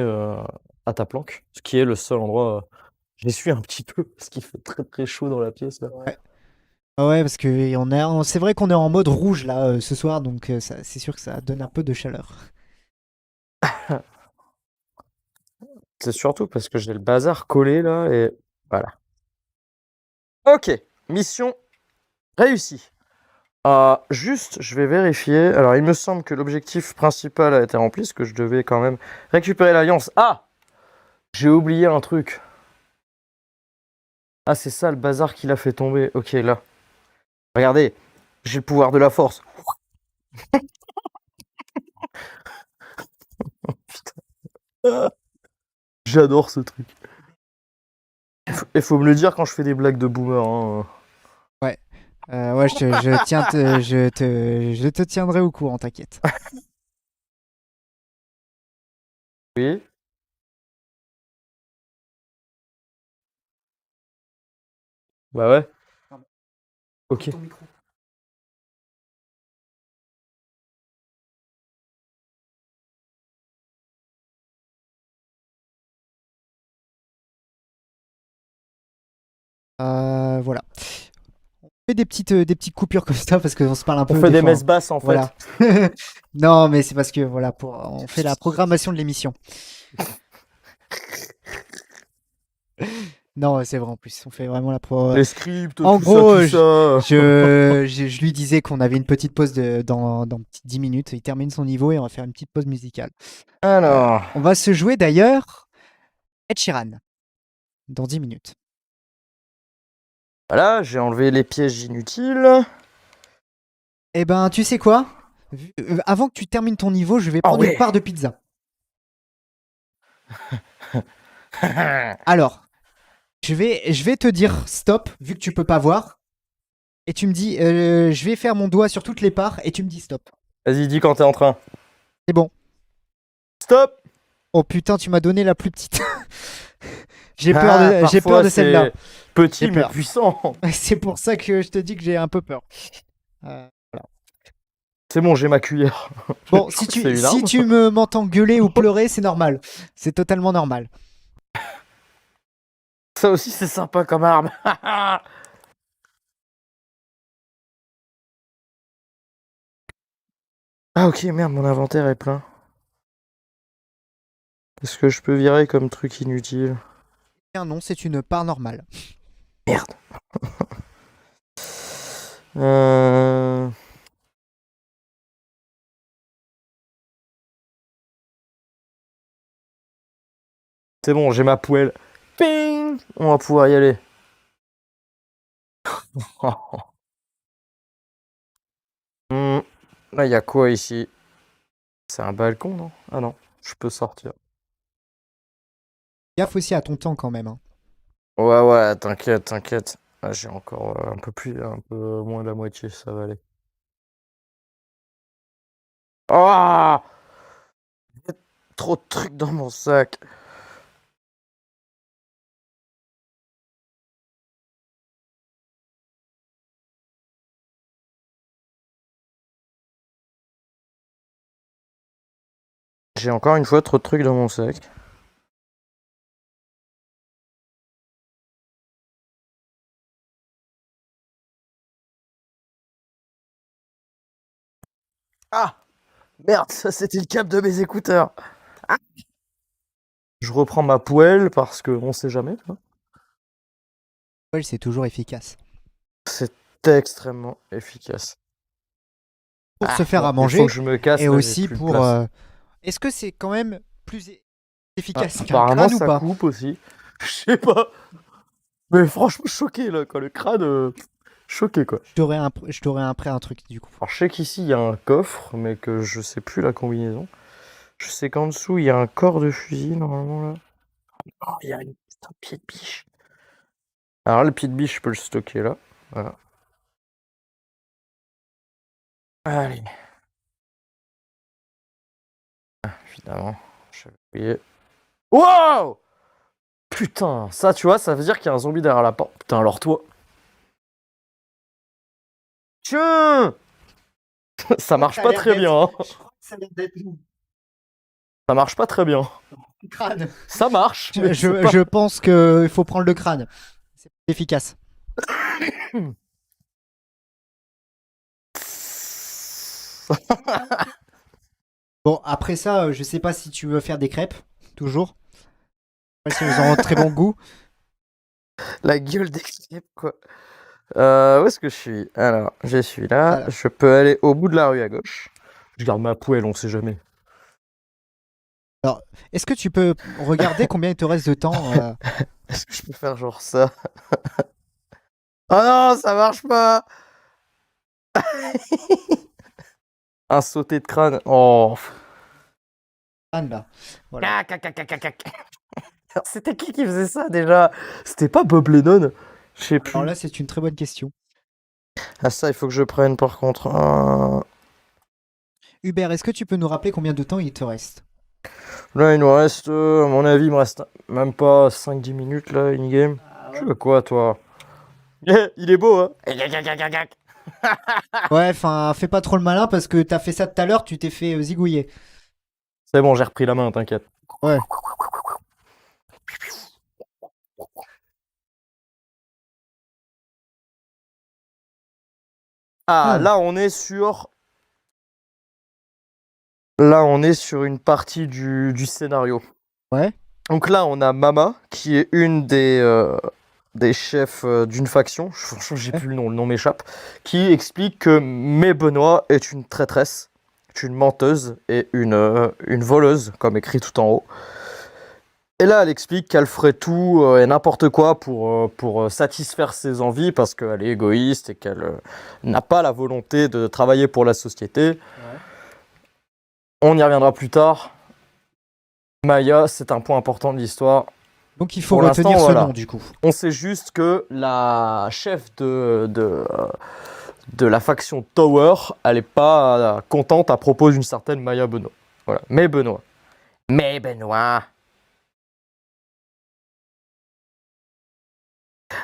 à ta planque, ce qui est le seul endroit. J'essuie un petit peu parce qu'il fait très très chaud dans la pièce là. Ouais. Ah ouais, parce que c'est vrai qu'on est en mode rouge là ce soir, donc c'est sûr que ça donne un peu de chaleur. C'est surtout parce que j'ai le bazar collé là et voilà. Ok, mission réussie. Juste, je vais vérifier. Alors, il me semble que l'objectif principal a été rempli, parce que je devais quand même récupérer l'alliance. Ah! J'ai oublié un truc. Ah, c'est ça le bazar qui l'a fait tomber. Ok, là. Regardez, j'ai le pouvoir de la force. Putain. J'adore ce truc. Il faut me le dire quand je fais des blagues de boomer. Hein. Ouais. Ouais, je te tiendrai au courant, t'inquiète. Oui. Bah ouais. Ok. Voilà. On fait des petites coupures comme ça parce qu'on se parle un peu On fait des fois, messes basses en fait. Voilà. Non, mais c'est parce que voilà, on fait la programmation de l'émission. Non, c'est vrai en plus. On fait vraiment la pro. Les scripts, En tout gros, ça, tout ça. je lui disais qu'on avait une petite pause dans 10 minutes. Il termine son niveau et on va faire une petite pause musicale. Alors. On va se jouer d'ailleurs Ed Sheeran dans 10 minutes. Voilà, j'ai enlevé les pièges inutiles. Eh ben, tu sais quoi? Avant que tu termines ton niveau, je vais Ah prendre ouais. une part de pizza. Alors, je vais te dire stop, vu que tu peux pas voir. Et tu me dis, je vais faire mon doigt sur toutes les parts et tu me dis stop. Vas-y, dis quand t'es en train. C'est bon. Stop! Oh putain, tu m'as donné la plus petite. J'ai peur de celle-là. Petit J'ai mais peur. puissant. C'est pour ça que je te dis que j'ai un peu peur. C'est bon, j'ai ma cuillère. Bon, Je si crois que c'est une si arme. tu m'entends gueuler ou pleurer, c'est normal. C'est totalement normal. Ça aussi, c'est sympa comme arme. Ah ok, merde, mon inventaire est plein. Qu'est-ce que je peux virer comme truc inutile? Bien non, c'est une part normale. Merde. Euh... C'est bon, j'ai ma poêle. Ping! On va pouvoir y aller. Là, il y a quoi ici? C'est un balcon, non? Ah non, je peux sortir. Gaffe aussi à ton temps quand même, hein. Ouais, t'inquiète, t'inquiète. Ah, j'ai encore un peu moins de la moitié, ça va aller. Ah! Il y a trop de trucs dans mon sac. J'ai encore une fois trop de trucs dans mon sac. Ah! Merde, ça c'était le câble de mes écouteurs. Ah! Je reprends ma poêle parce que on sait jamais, tu vois. Ouais, c'est toujours efficace. C'est extrêmement efficace. Pour se faire Bon, à il faut manger que je me casse, et là, j'ai aussi plus de pour. place. Est-ce que c'est quand même plus efficace qu'un Apparemment, crâne ou ça pas? coupe aussi. Je sais pas. Mais franchement, choqué là, quand le crâne. Choqué quoi. Je t'aurais après un truc du coup. Alors, je sais qu'ici il y a un coffre, mais que je sais plus la combinaison. Je sais qu'en dessous il y a un corps de fusil normalement là. Oh, il y a un pied de biche. Alors, le pied de biche, je peux le stocker là. Voilà. Allez. Évidemment, je vais oublier. Wow! Putain, ça tu vois, ça veut dire qu'il y a un zombie derrière la porte. Putain, alors toi. Tiens! Ça marche pas très bien. Hein. Je crois que ça a l'air d'être Ça marche pas très bien. le crâne. Ça marche. Mais c'est pas- Je pense qu'il faut prendre le crâne. C'est plus efficace. Bon, après ça, je sais pas si tu veux faire des crêpes, toujours. Je sais pas si elles ont un très bon goût. La gueule des crêpes, quoi. Où est-ce que je suis? Alors, je suis là. Voilà. Je peux aller au bout de la rue à gauche. Je garde ma poêle, on sait jamais. Est-ce que tu peux regarder combien il te reste de temps Est-ce que je peux faire genre ça? Oh non, ça marche pas! Un sauté de crâne. Oh. crâne, là. Voilà. C'était qui faisait ça déjà? C'était pas Bob Lennon? Je sais plus. Alors là, c'est une très bonne question. Ah ça, il faut que je prenne par contre. Hubert, est-ce que tu peux nous rappeler combien de temps il te reste? Là, il nous reste, à mon avis, il me reste même pas 5-10 minutes là, in-game. Tu veux quoi, toi? Il est beau, hein? Ouais, enfin, fais pas trop le malin parce que t'as fait ça tout à l'heure, tu t'es fait zigouiller. C'est bon, j'ai repris la main, t'inquiète. Ouais. Ah, Ah. là, on est sur. Là, on est sur une partie du scénario. Ouais. Donc là, on a Mama, qui est une des chefs d'une faction. Franchement, j'ai plus le nom m'échappe. Qui explique que May Benoît est une traîtresse, est une menteuse et une voleuse, comme écrit tout en haut. Et là, elle explique qu'elle ferait tout et n'importe quoi pour satisfaire ses envies parce qu'elle est égoïste et qu'elle n'a pas la volonté de travailler pour la société. Ouais. On y reviendra plus tard. Maya, c'est un point important de l'histoire. Donc il faut Pour retenir l'instant, ce voilà. nom du coup. On sait juste que la chef de la faction Tower, elle est pas contente à propos d'une certaine Maya Benoît. Voilà. Mais Benoît.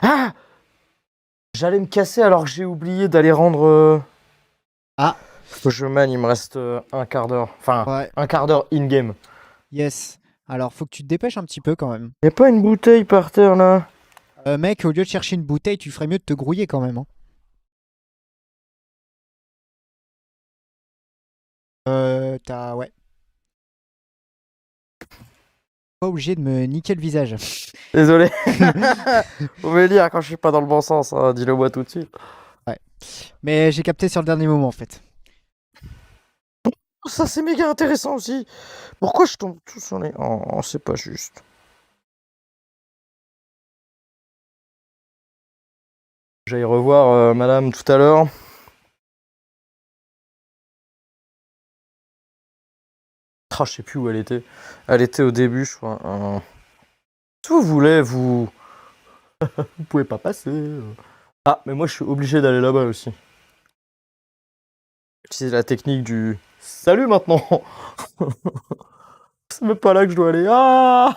Ah! J'allais me casser alors que j'ai oublié d'aller rendre. Ah. Faut que je mène, il me reste un quart d'heure. Enfin, Ouais. un quart d'heure in-game. Yes. Alors, faut que tu te dépêches un petit peu quand même. Y'a pas une bouteille par terre là? Mec, au lieu de chercher une bouteille, tu ferais mieux de te grouiller quand même. Hein. T'as. Ouais. Pas obligé de me niquer le visage. Désolé. Faut me le dire quand je suis pas dans le bon sens, hein, dis-le moi tout de suite. Mais j'ai capté sur le dernier moment en fait. Ça c'est méga intéressant aussi. Pourquoi je tombe tout sur les. Oh, c'est pas juste. J'aille revoir madame tout à l'heure. Ah, je sais plus où elle était. Elle était au début, je crois. Si vous voulez, vous pouvez pas passer. Ah, mais moi je suis obligé d'aller là-bas aussi. C'est la technique du salut maintenant. C'est même pas là que je dois aller. Ah,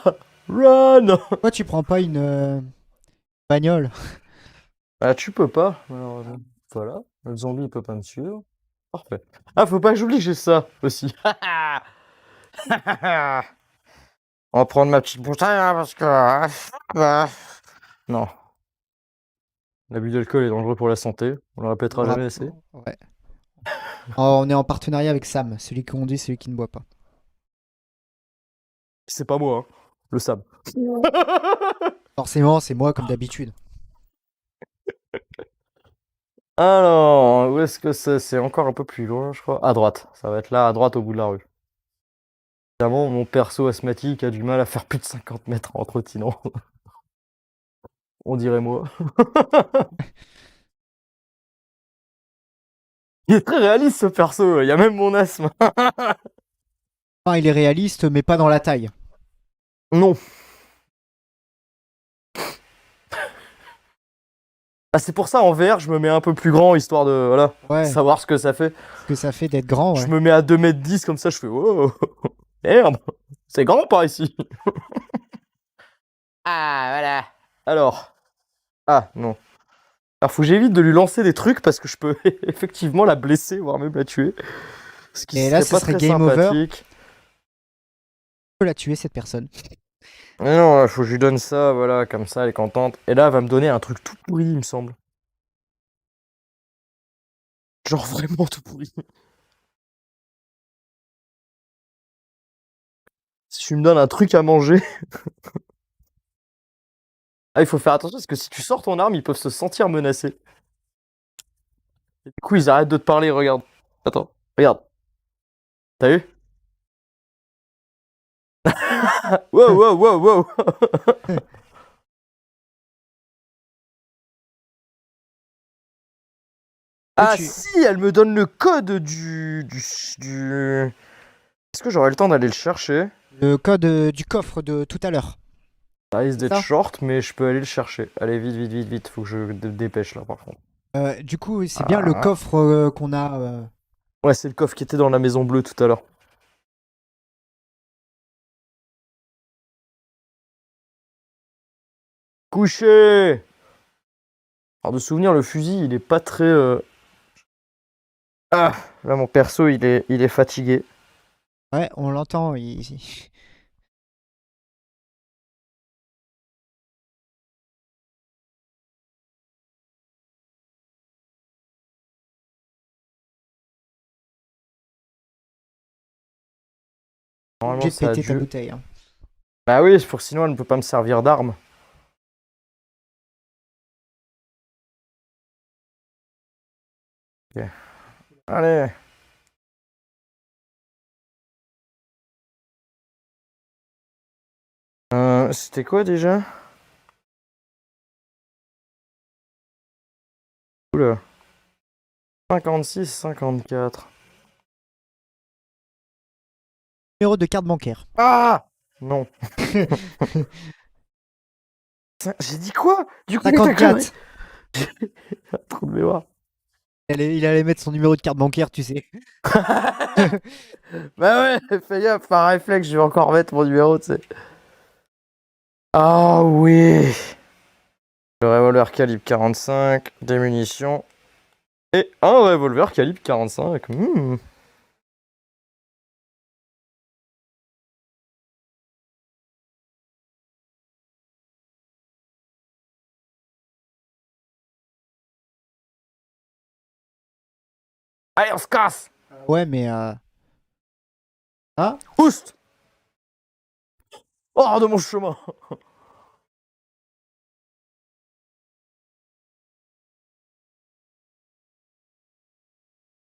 run. Pourquoi tu prends pas une bagnole? Ah, tu peux pas, malheureusement. Voilà, le zombie il peut pas me suivre. Parfait. Ah, faut pas que j'oublie que j'ai ça aussi. On va prendre ma petite bouteille hein, parce que. Bah, non. L'abus d'alcool est dangereux pour la santé. On le répétera jamais assez. Ouais. Oh, on est en partenariat avec Sam, celui qui conduit, celui qui ne boit pas. C'est pas moi, hein. Le Sam. Forcément, c'est moi comme d'habitude. Alors, où est-ce que c'est? C'est encore un peu plus loin, je crois. À droite. Ça va être là, à droite, au bout de la rue. Évidemment, mon perso asthmatique a du mal à faire plus de 50 mètres en trottinant. On dirait moi. Il est très réaliste ce perso, il y a même mon asthme. Enfin, il est réaliste, mais pas dans la taille. Non. Ah, c'est pour ça en VR, je me mets un peu plus grand histoire de voilà, Ouais, savoir ce que ça fait. ce que ça fait d'être grand, ouais. Je me mets à 2,10 m comme ça, je fais oh merde, c'est grand par ici. Ah voilà. Alors. Ah non. Alors faut que j'évite de lui lancer des trucs parce que je peux effectivement la blesser, voire même la tuer. Ce qui Et serait là, ce pas serait très game over. sympathique. Je peux la tuer, cette personne. Mais non, faut que je lui donne ça, voilà, comme ça, elle est contente. Et là, elle va me donner un truc tout pourri, il me semble. Genre vraiment tout pourri. Si tu me donnes un truc à manger. Ah, il faut faire attention parce que si tu sors ton arme, ils peuvent se sentir menacés. Et du coup, ils arrêtent de te parler, regarde. Attends, regarde. T'as vu? Wow, wow, wow, wow. Ah tu- si, elle me donne le code du... Est-ce que j'aurai le temps d'aller le chercher? Le code du coffre de tout à l'heure. Ça risque d'être Ça short, mais je peux aller le chercher. Allez, vite, vite, vite, vite. Faut que je me dépêche là, par contre. Du coup, c'est bien le coffre qu'on a. Ouais, c'est le coffre qui était dans la maison bleue tout à l'heure. Couché! Alors de souvenir, le fusil, il est pas très... Ah! Là, mon perso, il est fatigué. Ouais, on l'entend. Normalement, Obligé de ça a péter ta dû... bouteille. Hein. Bah oui, pour sinon, elle ne peut pas me servir d'arme. Ok. Allez! C'était quoi déjà? Oula. 56, 54. Numéro de carte bancaire. Ah! Non. J'ai dit quoi? Du coup, 54. Trop de mémoire. Il allait mettre son numéro de carte bancaire, tu sais. Bah ouais, fais gaffe, par réflexe, je vais encore mettre mon numéro, tu sais. Ah oui! Le revolver calibre 45, des munitions. Et un revolver calibre 45. Allez, on se casse! Ouais, mais. Ah, Oust! Hors de mon chemin!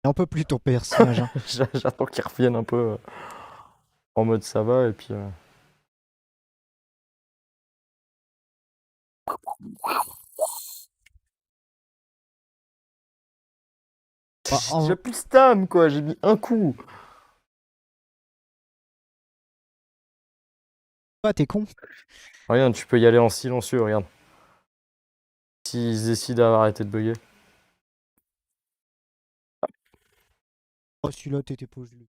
il en peut plus ton personnage. Hein. J'attends qu'il revienne un peu en mode ça va et puis. Bah, J'ai plus de stam, quoi. J'ai mis un coup. t'es con. Regarde, tu peux y aller en silencieux, regarde. S'ils décident d'arrêter de bugger. Oh, celui-là, t'étais pas gelé.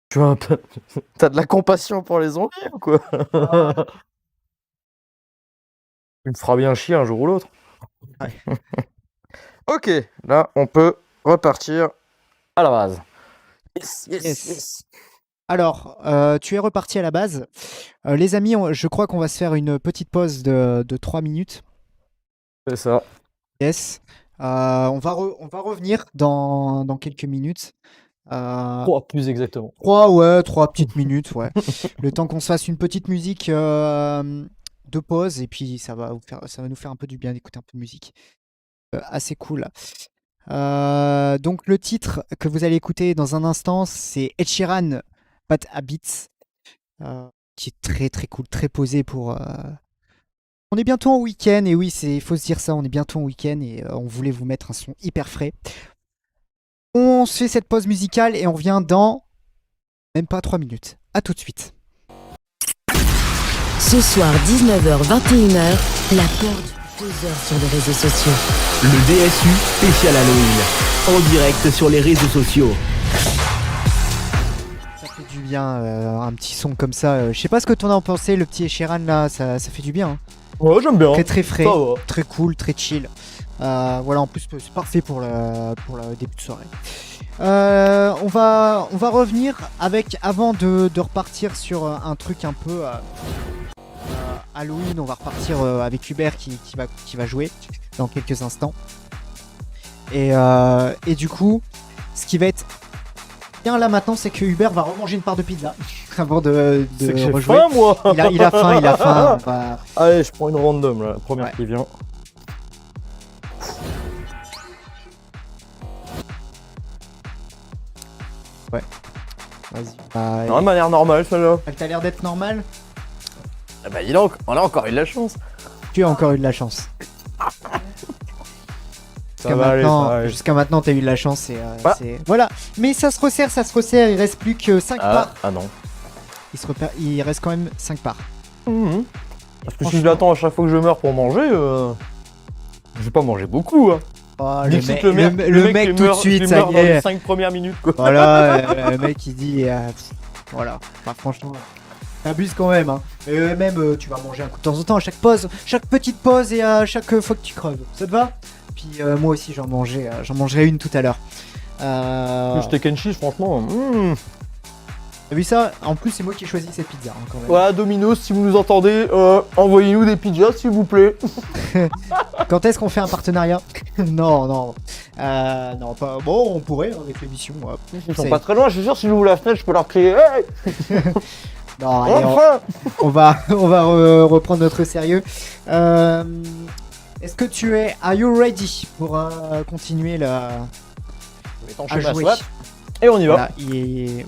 Tu vois un peu. T'as de la compassion pour les zombies ou quoi? Tu me feras bien chier un jour ou l'autre. Ouais. Ok, là, on peut repartir à la base. Yes, yes, Yes. yes. Alors, tu es reparti à la base. Les amis, je crois qu'on va se faire une petite pause de 3 minutes. C'est ça. Yes. On va revenir dans quelques minutes. 3 plus exactement. 3 petites minutes, ouais. Le temps qu'on se fasse une petite musique de pause, et puis ça va nous faire un peu du bien d'écouter un peu de musique. Assez cool. Donc le titre que vous allez écouter dans un instant, c'est Ed Sheeran, Bad Habits, qui est très très cool, très posé pour. On est bientôt en week-end, et oui, il faut se dire ça, on est bientôt en week-end, et on voulait vous mettre un son hyper frais. On se fait cette pause musicale et on revient dans même pas 3 minutes. À tout de suite. Ce soir, 19h-21h, la peur du 2h sur les réseaux sociaux. Le DSU spécial Halloween. En direct sur les réseaux sociaux. Ça fait du bien, un petit son comme ça. Je sais pas ce que t'en as pensé, le petit Sheeran là, ça fait du bien. Hein. Ouais, j'aime bien. Très très frais, Ça va. très cool, très chill. Voilà, en plus c'est parfait pour le début de soirée. On va revenir avec, avant de repartir sur un truc un peu Halloween, on va repartir avec Hubert qui va jouer dans quelques instants. Et du coup, ce qui va être bien là maintenant, c'est que Hubert va remanger une part de pizza avant de C'est que j'ai rejouer. faim, moi. Il a faim. On va- Allez, je prends une random, là, la première Ouais. qui vient. Vas-y. Bah, Non, elle m'a l'air normale, celle-là. t'as l'air d'être normal. Ah bah, on a encore eu de la chance. Tu as encore eu de la chance. Ça va aller, ça va aller. Jusqu'à maintenant, t'as eu de la chance. Ah. Voilà. Mais ça se resserre. Il reste plus que 5 parts. Ah non. Il reste quand même 5 parts. Mhm. Parce que si je l'attends à chaque fois que je meurs pour manger, je vais pas manger beaucoup. Hein. Oh, Dixit, le mec il tout de meurt- suite, il ça meurt y dans les est. 5 premières minutes, quoi. Voilà, le mec il dit. Voilà. Enfin, franchement, t'abuses quand même. Hein. Mais même, tu vas manger un coup de temps en temps à chaque pause, chaque petite pause et à chaque fois que tu creves. Ça te va? Puis moi aussi, j'en mangerai une tout à l'heure. Le steak and cheese, franchement. T'as vu ça? En plus, c'est moi qui ai choisi cette pizza. Hein, quand même. Voilà, Domino's, si vous nous entendez, envoyez-nous des pizzas, s'il vous plaît. Quand est-ce qu'on fait un partenariat? Non, non. Non, pas. Bon, on pourrait hein, avec l'émission. Ils sont pas très loin, je suis sûr, si j'ouvre la fenêtre, je peux leur crier hey. Non, allez, Enfin on va reprendre notre sérieux. Est-ce que tu es. Are you ready pour continuer Je vais à étancher ma jouer? soif. Et on y va.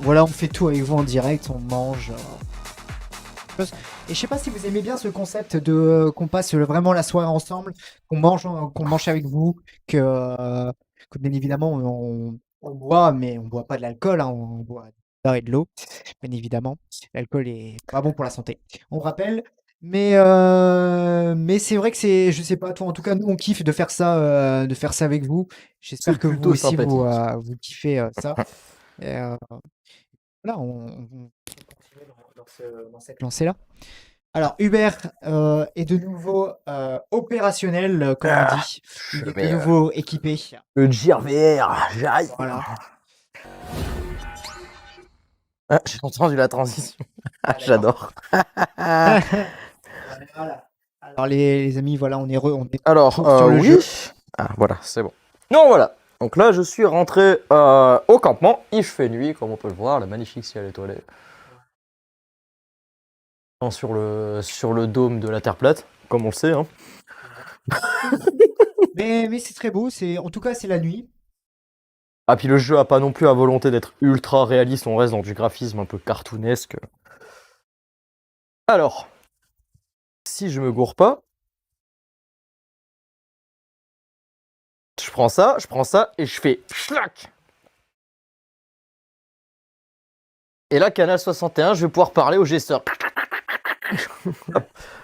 Voilà, on fait tout avec vous en direct, on mange. Et je sais pas si vous aimez bien ce concept de qu'on passe vraiment la soirée ensemble, qu'on mange avec vous, que bien évidemment on boit, mais on boit pas de l'alcool, hein, on boit du beurre et de l'eau, bien évidemment. L'alcool est pas bon pour la santé, on rappelle. Mais c'est vrai que je sais pas, toi en tout cas nous on kiffe de faire ça avec vous. J'espère C'est que vous plutôt aussi sympathique. vous kiffez ça. Et, voilà, on continue dans cette lancée-là. Alors, Hubert est de nouveau opérationnel, comme on dit. Il est de nouveau équipé. Le GRVR, j'arrive. Voilà. Ah, j'ai entendu la transition. Ah, j'adore. Voilà. Alors, les amis, voilà, on est Alors, sur le oui. jeu. Ah, voilà, c'est bon. Non, voilà. Donc là, je suis rentré au campement. Il fait nuit, comme on peut le voir. Le magnifique ciel étoilé. Sur le dôme de la Terre plate, comme on le sait. Hein. Mais c'est très beau. En tout cas, c'est la nuit. Ah, puis le jeu a pas non plus à volonté d'être ultra réaliste. On reste dans du graphisme un peu cartoonesque. Alors, si je me gourre pas, Je prends ça et je fais schlac. Et là, Canal 61, je vais pouvoir parler au gesteur.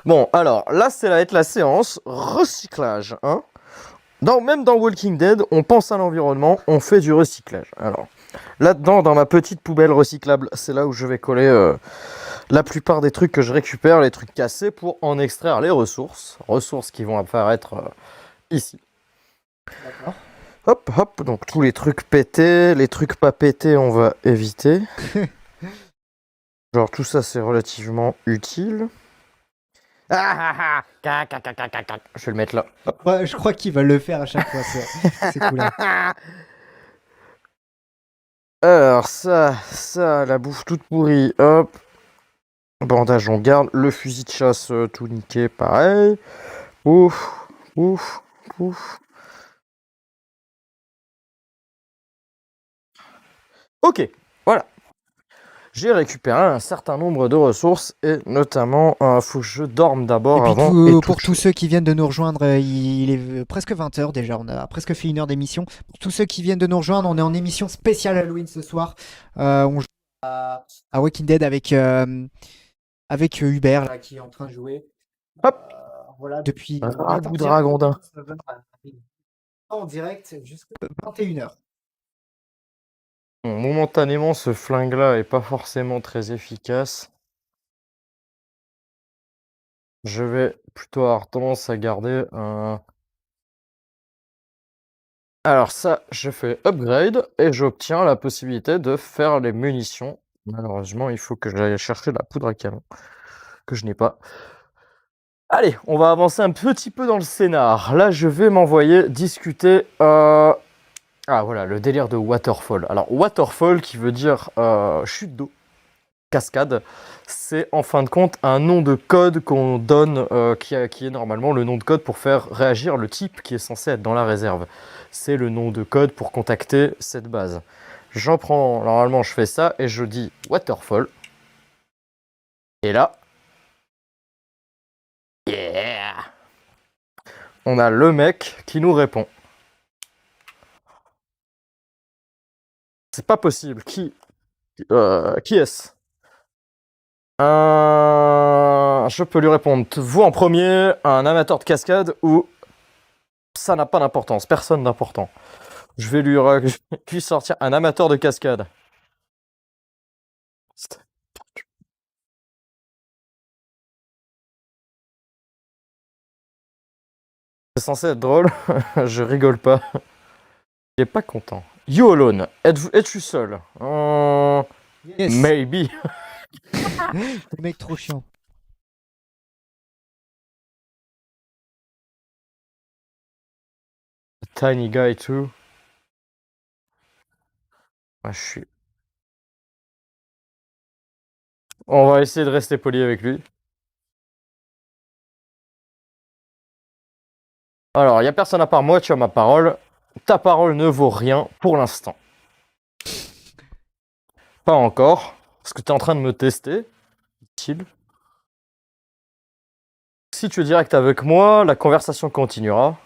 Bon, alors, là, ça va être la séance recyclage. Hein. Même dans Walking Dead, on pense à l'environnement, on fait du recyclage. Alors, là-dedans, dans ma petite poubelle recyclable, c'est là où je vais coller la plupart des trucs que je récupère, les trucs cassés, pour en extraire les ressources. Ressources qui vont apparaître ici. D'accord. Hop, hop, donc tous les trucs pétés, les trucs pas pétés, on va éviter. Genre tout ça c'est relativement utile. Je vais le mettre là. Ouais, je crois qu'il va le faire à chaque fois. C'est cool. Hein. Alors ça, la bouffe toute pourrie, hop. Bandage on garde. Le fusil de chasse tout niqué, pareil. Ouf, ouf, ouf. Ok, voilà. J'ai récupéré un certain nombre de ressources et notamment, faut que je dorme d'abord Et puis avant. pour tous ceux qui viennent de nous rejoindre, il est presque 20h déjà, on a presque fait 1 heure d'émission. Pour tous ceux qui viennent de nous rejoindre, on est en émission spéciale Halloween ce soir. On joue à Walking Dead avec Hubert là, qui est en train de jouer. Hop. Voilà, depuis Ragout Dragondin. En direct jusqu'à 21h. Bon, momentanément, ce flingue-là est pas forcément très efficace. Je vais plutôt avoir tendance à garder un... Alors ça, je fais upgrade et j'obtiens la possibilité de faire les munitions. Malheureusement, il faut que j'aille chercher la poudre à canon, que je n'ai pas. Allez, on va avancer un petit peu dans le scénar. Là, je vais m'envoyer discuter... Ah voilà, le délire de waterfall. Alors, waterfall qui veut dire chute d'eau, cascade, c'est en fin de compte un nom de code qu'on donne, qui est normalement le nom de code pour faire réagir le type qui est censé être dans la réserve. C'est le nom de code pour contacter cette base. J'en prends, normalement je fais ça et je dis waterfall. Et là, yeah, on a le mec qui nous répond. C'est pas possible. Qui est-ce? Je peux lui répondre. Vous en premier, un amateur de cascade ou ça n'a pas d'importance. Personne d'important. Je vais lui sortir un amateur de cascade. C'est censé être drôle. Je rigole pas. Il est pas content. You alone. Es-tu seul? Yes. Maybe. Le mec trop chiant. Tiny guy too. Ah, je suis... On va essayer de rester poli avec lui. Alors, il n'y a personne à part moi, tu as ma parole. Ta parole ne vaut rien pour l'instant. Pas encore. Parce que tu es en train de me tester. Dit-il. Si tu es direct avec moi, la conversation continuera.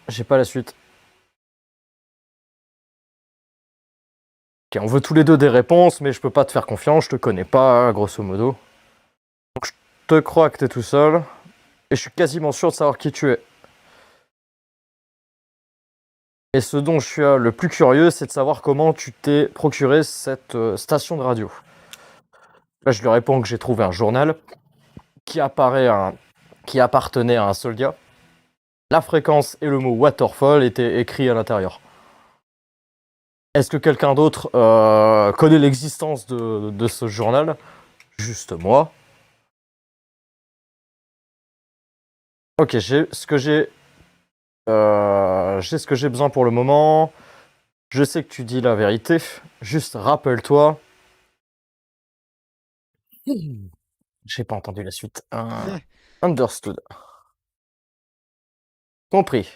J'ai pas la suite. Ok, on veut tous les deux des réponses, mais je peux pas te faire confiance, je te connais pas, grosso modo. Donc je te crois que t'es tout seul, et je suis quasiment sûr de savoir qui tu es. Et ce dont je suis le plus curieux, c'est de savoir comment tu t'es procuré cette station de radio. Là, je lui réponds que j'ai trouvé un journal qui appartenait à un soldat. La fréquence et le mot waterfall étaient écrits à l'intérieur. Est-ce que quelqu'un d'autre connaît l'existence de ce journal? Juste moi. Ok, j'ai ce que j'ai besoin pour le moment. Je sais que tu dis la vérité. Juste rappelle-toi. J'ai pas entendu la suite. Understood. Compris.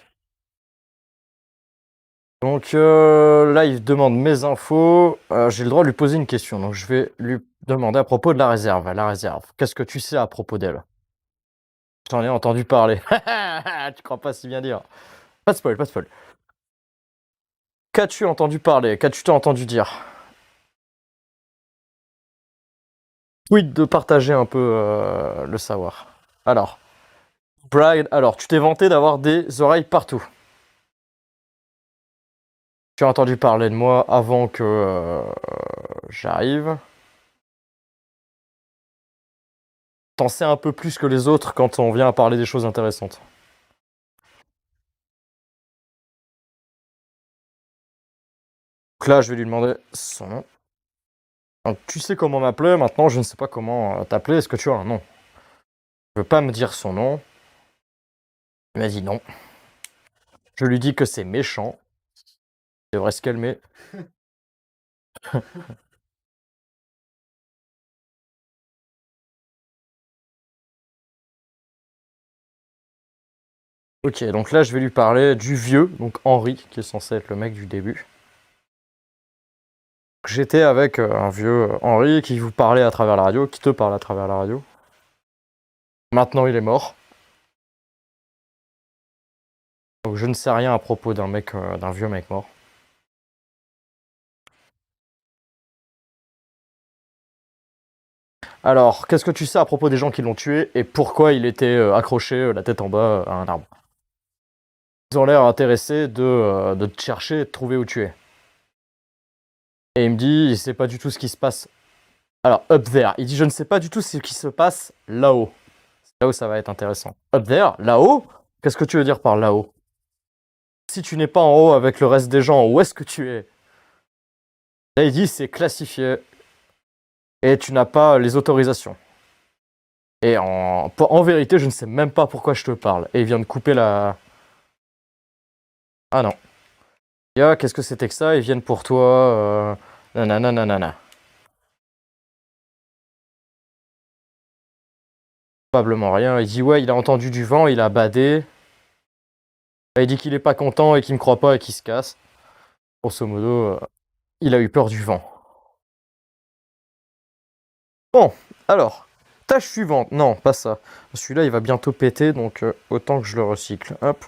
Donc là, il demande mes infos. J'ai le droit de lui poser une question. Donc je vais lui demander à propos de la réserve. La réserve, qu'est-ce que tu sais à propos d'elle? J'en ai entendu parler. Tu crois pas si bien dire. Pas de spoil, pas de spoil. Qu'as-tu entendu parler? Qu'as-tu entendu dire? Tweet de partager un peu le savoir. Alors, Brian, alors tu t'es vanté d'avoir des oreilles partout. Tu as entendu parler de moi avant que j'arrive. T'en sais un peu plus que les autres quand on vient à parler des choses intéressantes. Donc là, je vais lui demander son nom. Donc, tu sais comment m'appeler, maintenant je ne sais pas comment t'appeler. Est-ce que tu as un nom? Il veut pas me dire son nom. Il m'a dit non. Je lui dis que c'est méchant. Il devrait se calmer. Ok, donc là je vais lui parler du vieux, donc Henri, qui est censé être le mec du début. J'étais avec un vieux Henri qui vous parlait à travers la radio, qui te parle à travers la radio. Maintenant il est mort. Donc je ne sais rien à propos d'un mec, d'un vieux mec mort. Alors, qu'est-ce que tu sais à propos des gens qui l'ont tué et pourquoi il était accroché la tête en bas à un arbre? Ils ont l'air intéressés de te chercher et de trouver où tu es. Et il me dit, il sait pas du tout ce qui se passe. Alors, up there. Il dit, je ne sais pas du tout ce qui se passe là-haut. C'est là où ça va être intéressant. Up there? Là-haut? Qu'est-ce que tu veux dire par là-haut? Si tu n'es pas en haut avec le reste des gens, où est-ce que tu es? Là, il dit, c'est classifié. Et tu n'as pas les autorisations. Et en vérité, je ne sais même pas pourquoi je te parle. Et il vient de couper la... Ah non. Qu'est-ce que c'était que ça? Ils viennent pour toi. Nanana, nanana. Probablement rien. Il dit ouais, il a entendu du vent, il a badé. Il dit qu'il est pas content et qu'il me croit pas et qu'il se casse. Grosso modo, il a eu peur du vent. Bon, alors, tâche suivante. Non, pas ça. Celui-là, il va bientôt péter, donc autant que je le recycle. Hop.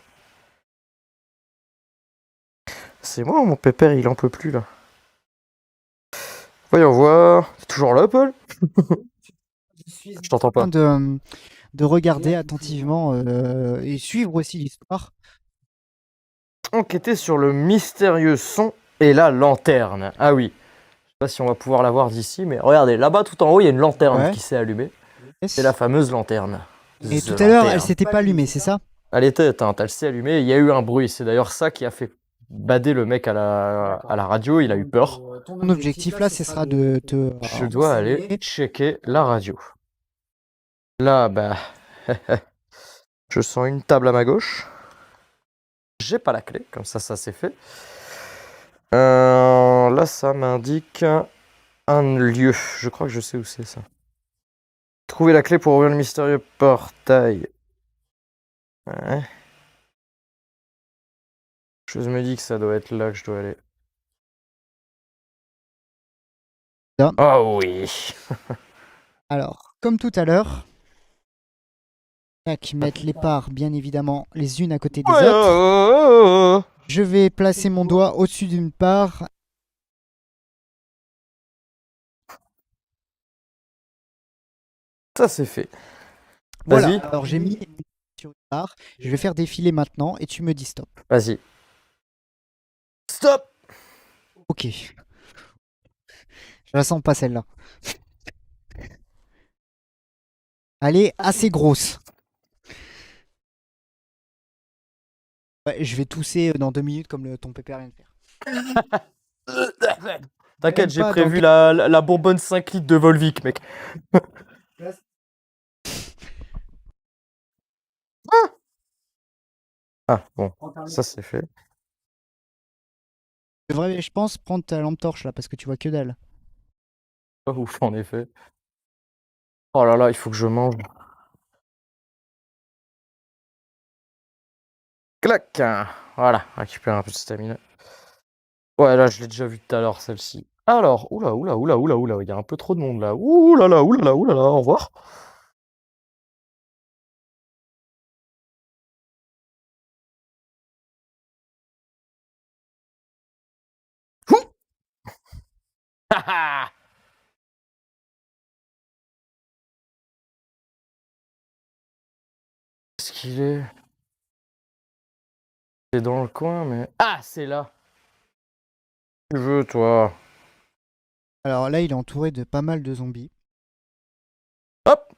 C'est moi, mon pépère, il en peut plus là. Voyons voir. T'es toujours là, Paul? Je t'entends pas. De regarder attentivement et suivre aussi l'histoire. Enquêter sur le mystérieux son et la lanterne. Ah oui. Je sais pas si on va pouvoir la voir d'ici, mais regardez, là-bas tout en haut, il y a une lanterne qui s'est allumée. Yes. C'est la fameuse lanterne. Et tout à l'heure, elle s'était pas allumée, c'est ça? Elle était éteinte, elle s'est allumée. Il y a eu un bruit. C'est d'ailleurs ça qui a fait bader le mec à la radio. Il a eu peur. Ton objectif là, ce sera de te. Je dois aller checker la radio. Là, bah. Je sens une table à ma gauche. J'ai pas la clé, comme ça c'est fait. Là, ça m'indique un lieu. Je crois que je sais où c'est ça. Trouver la clé pour ouvrir le mystérieux portail. Ouais. Je me dis que ça doit être là que je dois aller. Oh oui. Alors, comme tout à l'heure, mettre les parts, bien évidemment, les unes à côté des autres. Je vais placer mon doigt au-dessus d'une part. Ça c'est fait. Voilà, Vas-y. alors j'ai mis sur une part. Je vais faire défiler maintenant et tu me dis stop. Vas-y. Stop. Ok. Je la sens pas celle-là. Elle est assez grosse. Ouais, je vais tousser dans 2 minutes comme ton pépère vient de faire. T'inquiète, j'ai prévu la bonbonne 5 litres de Volvic, mec. Ah, bon, ça c'est fait. Tu devrais, je pense, prendre ta lampe torche là parce que tu vois que dalle. Pas ouf, en effet. Oh là là, il faut que je mange. Clac. Voilà, récupère un peu de stamina. Ouais, là, je l'ai déjà vu tout à l'heure, celle-ci. Alors, oula, il y a un peu trop de monde là. Oulala, au revoir. Qu'est-ce qu'il est? C'est dans le coin, mais... Ah, c'est là. Tu veux, toi? Alors là, il est entouré de pas mal de zombies. Hop!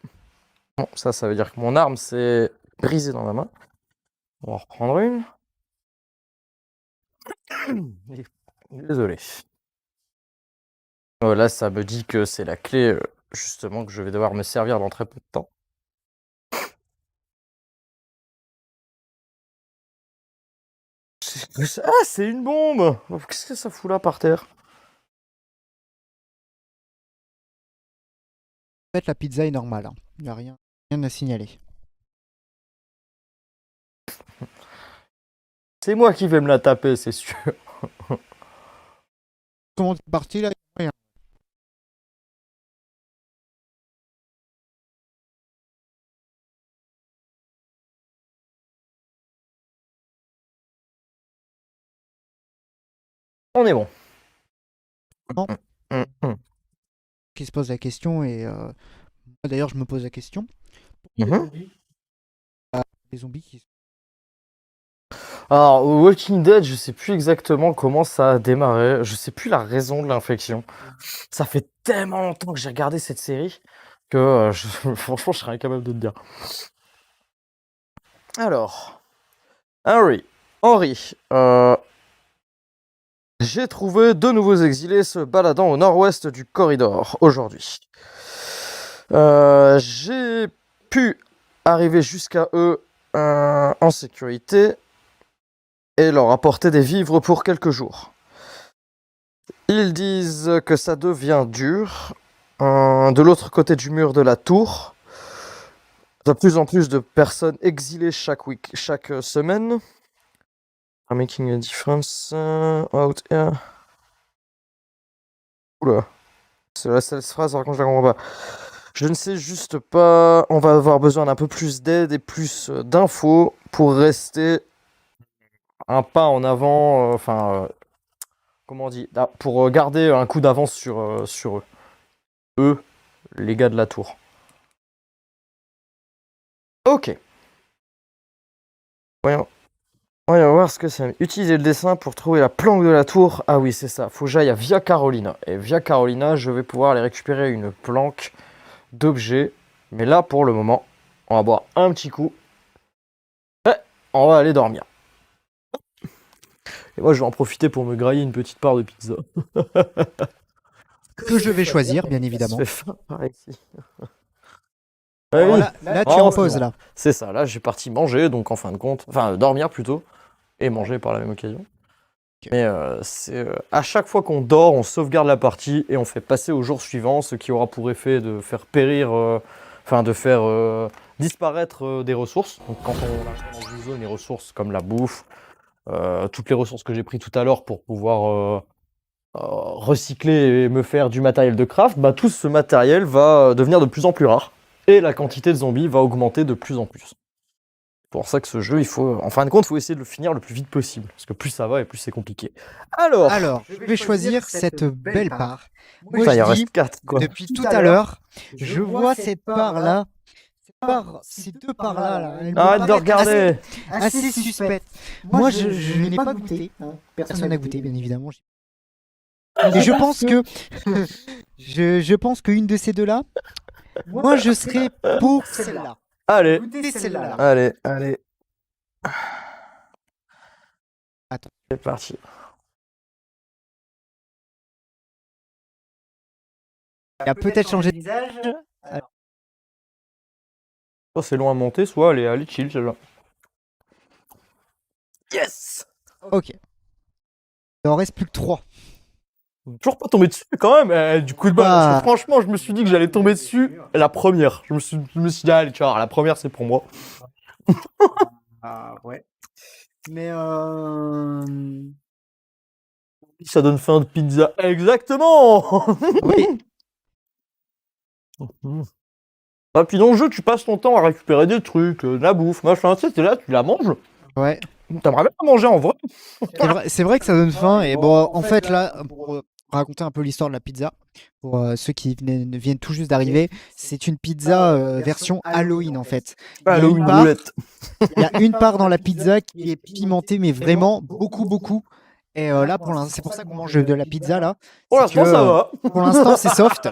Bon, ça veut dire que mon arme s'est brisée dans ma main. On va en reprendre une. Désolé. Oh, là, ça me dit que c'est la clé, justement, que je vais devoir me servir dans très peu de temps. Ah, c'est une bombe! Qu'est-ce que ça fout là par terre? En fait, la pizza est normale. Hein. Il n'y a rien à signaler. C'est moi qui vais me la taper, c'est sûr. Comment t'es parti là? Rien. On est bon. Non. Hum. Qui se pose la question et moi, d'ailleurs je me pose la question. Mhm. Les zombies qui Alors, Walking Dead, je sais plus exactement comment ça a démarré. Je sais plus la raison de l'infection. Ça fait tellement longtemps que j'ai regardé cette série que franchement, je serais incapable de te dire. Alors, Henry, j'ai trouvé 2 nouveaux exilés se baladant au nord-ouest du corridor aujourd'hui. J'ai pu arriver jusqu'à eux en sécurité et leur apporter des vivres pour quelques jours. Ils disent que ça devient dur. De l'autre côté du mur de la tour, de plus en plus de personnes exilées chaque semaine. Are making a difference out here. Oula. C'est la seule phrase, par contre, je la comprends pas. Je ne sais juste pas. On va avoir besoin d'un peu plus d'aide et plus d'infos pour rester un pas en avant. Comment on dit? Pour garder un coup d'avance sur eux. Eux, les gars de la tour. Ok. Voyons voir ce que c'est. Utiliser le dessin pour trouver la planque de la tour. Ah oui, c'est ça. Faut que j'aille à Via Carolina. Et Via Carolina, je vais pouvoir aller récupérer une planque d'objets. Mais là, pour le moment, on va boire un petit coup. Et on va aller dormir. Et moi, je vais en profiter pour me grailler une petite part de pizza. que je vais choisir, bien évidemment. Ça fait faim par ici. Alors là, tu es en pause là. C'est ça, là j'ai parti manger, donc en fin de compte, enfin dormir plutôt, et manger par la même occasion. Ok. Mais c'est à chaque fois qu'on dort, on sauvegarde la partie et on fait passer au jour suivant, ce qui aura pour effet de faire périr, de faire disparaître des ressources. Donc quand on arrive dans une zone, les ressources comme la bouffe, toutes les ressources que j'ai pris tout à l'heure pour pouvoir recycler et me faire du matériel de craft, bah tout ce matériel va devenir de plus en plus rare. Et la quantité de zombies va augmenter de plus en plus. C'est pour ça que ce jeu, en fin de compte, il faut essayer de le finir le plus vite possible. Parce que plus ça va et plus c'est compliqué. Alors, je vais choisir cette belle part. Moi, il en je dis, reste 4, quoi. depuis tout à l'heure, je vois cette part-là. Ces deux parts-là, là, elles me Arrête de paraissent regarder. assez suspectes. Moi, je ne l'ai pas goûté. Hein. Personne n'a goûté, bien évidemment. Et je pense que je pense qu'une de ces deux-là, moi, je serais pour celle-là. Allez, Goûtez celle-là. allez. Attends. C'est parti. Il a peut-être changé de visage. Soit c'est long à monter, soit elle est chill, celle-là. Yes! Ok. Il en reste plus que 3. Toujours pas tombé dessus quand même, du coup de bol. Ah. Parce que franchement, je me suis dit que j'allais tomber dessus la première. Je me suis dit, allez, tu vois, la première c'est pour moi. Ah ouais. Mais Ça donne faim de pizza. Exactement! oui. Ah, puis dans le jeu, tu passes ton temps à récupérer des trucs, de la bouffe, machin. Tu sais, t'es là, tu la manges. Ouais. T'aimerais bien la manger en vrai. C'est vrai que ça donne faim. Et bon, en fait, là, pour raconter un peu l'histoire de la pizza pour ceux qui viennent tout juste d'arriver. C'est une pizza version Halloween en fait. Il y a Halloween une part- boulette. Il y a une part dans la pizza qui est pimentée, mais vraiment beaucoup, beaucoup. Et là, c'est pour ça qu'on mange de la pizza là. Pour C'est l'instant, que, ça va. Pour l'instant, c'est soft.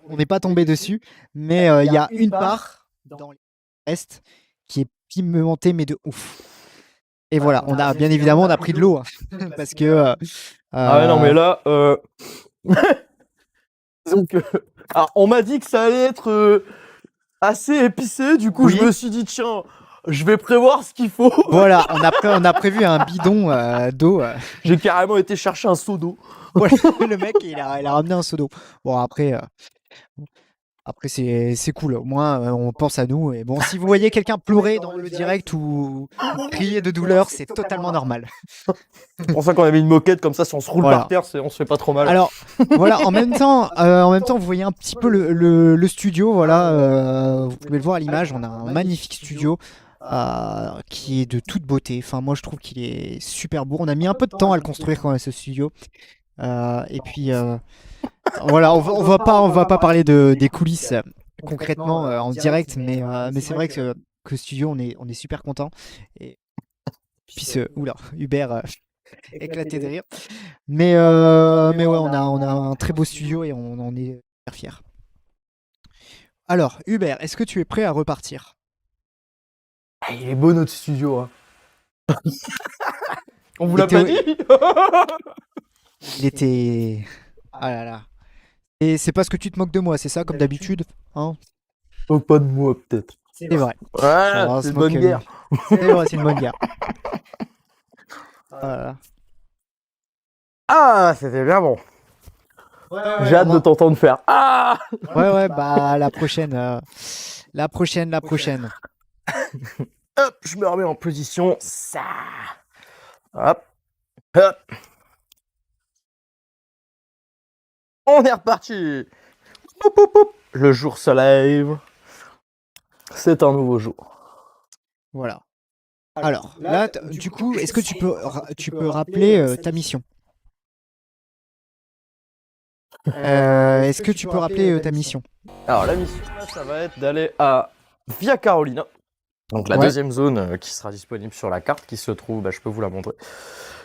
On n'est pas tombé dessus. Mais il y a une part dans le reste qui est pimentée, mais de ouf. Et voilà, bien évidemment, on a pris de l'eau. Hein, parce que. Ah ouais, non, mais là. Disons que. Alors, on m'a dit que ça allait être assez épicé. Du coup, Oui. je me suis dit, tiens, je vais prévoir ce qu'il faut. Voilà, on a prévu un bidon d'eau. J'ai carrément été chercher un seau d'eau. Voilà, le mec, il a ramené un seau d'eau. Bon, après c'est cool. Au moins, on pense à nous. Et bon, si vous voyez quelqu'un pleurer dans le direct ou crier de douleur, c'est totalement normal. C'est pour ça qu'on a mis une moquette, comme ça, si on se roule Voilà. par terre, on se fait pas trop mal. Alors, voilà, en même temps, vous voyez un petit peu le studio. Voilà, vous pouvez le voir à l'image. On a un magnifique studio. Qui est de toute beauté. Enfin, moi, je trouve qu'il est super beau. On a mis un peu de temps à le construire quand même, ce studio. Et puis, voilà, on va pas parler des coulisses concrètement en direct, mais c'est vrai que le studio, on est super content. Et puis, oula, Hubert éclaté de rire. Mais ouais, on a un très beau studio et on en est super fiers. Alors, Hubert, est-ce que tu es prêt à repartir? Ah, il est beau notre studio. Hein. On vous l'a Météo- pas dit. Il était. Ah là là. Et c'est parce que tu te moques de moi, c'est ça, comme d'habitude, hein? Oh, pas de moi, peut-être. C'est vrai. Ouais, On c'est se une bonne moque, guerre. C'est vrai, c'est une bonne guerre. Ah là là. Ah, c'était bien bon. J'ai hâte de t'entendre faire. Ah. Ouais, bah la prochaine. La prochaine. Hop, je me remets en position. Ça. Hop. Hop. On est reparti. Hop, hop, hop. Le jour se lève. C'est un nouveau jour. Voilà. Alors, là, du coup, est-ce que tu peux rappeler ta mission? Est-ce que tu peux rappeler ta mission? Alors la mission, là, ça va être d'aller à Via Carolina. Donc la Ouais. deuxième zone qui sera disponible sur la carte, qui se trouve, bah, je peux vous la montrer,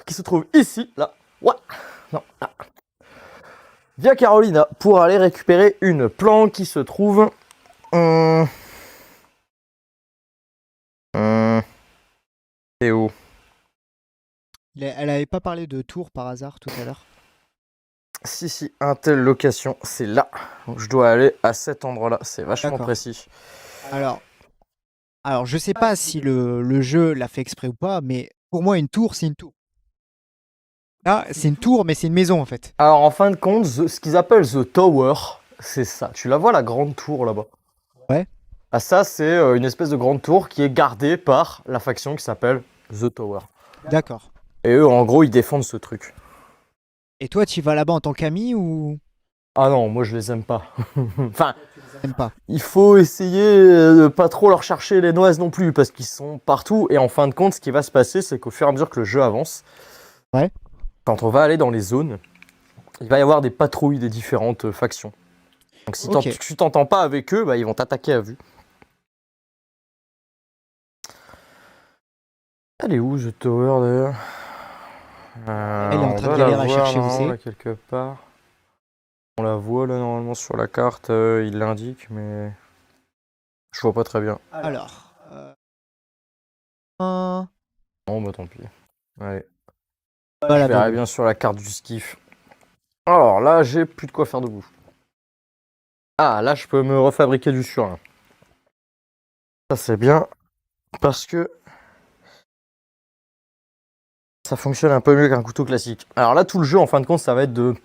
qui se trouve ici, là. Ouais. Non, là. Via Carolina, pour aller récupérer une planque qui se trouve... C'est où? Elle avait pas parlé de Tours par hasard tout à l'heure? Si, un telle location, c'est là. Donc je dois aller à cet endroit-là, c'est vachement D'accord. précis. Alors, je sais pas si le jeu l'a fait exprès ou pas, mais pour moi, une tour, c'est une tour. Là, c'est une tour, mais c'est une maison en fait. Alors en fin de compte, ce qu'ils appellent The Tower, c'est ça. Tu la vois, la grande tour là-bas? Ouais. Ah, ça, c'est une espèce de grande tour qui est gardée par la faction qui s'appelle The Tower. D'accord. Et eux, en gros, ils défendent ce truc. Et toi, tu vas là-bas en tant qu'ami ou Ah non, moi je les aime pas. Enfin, t'aimes pas? il faut essayer de pas trop leur chercher les noises non plus, parce qu'ils sont partout. Et en fin de compte, ce qui va se passer, c'est qu'au fur et à mesure que le jeu avance, Ouais. quand on va aller dans les zones, il va y avoir des patrouilles des différentes factions. Donc si Ok. tu t'entends pas avec eux, bah, ils vont t'attaquer à vue. Elle est où, The Tower d'ailleurs? Elle est en On train va de la galérer à voir, chercher où non, c'est. là, quelque part. On la voit là normalement sur la carte, il l'indique, mais je vois pas très bien. Alors. Non, bah tant pis. Allez, Voilà, je verrai bien sur la carte du skiff. Alors là, j'ai plus de quoi faire debout. Ah, là, je peux me refabriquer du surin. Ça, c'est bien, parce que ça fonctionne un peu mieux qu'un couteau classique. Alors là, tout le jeu, en fin de compte, ça va être de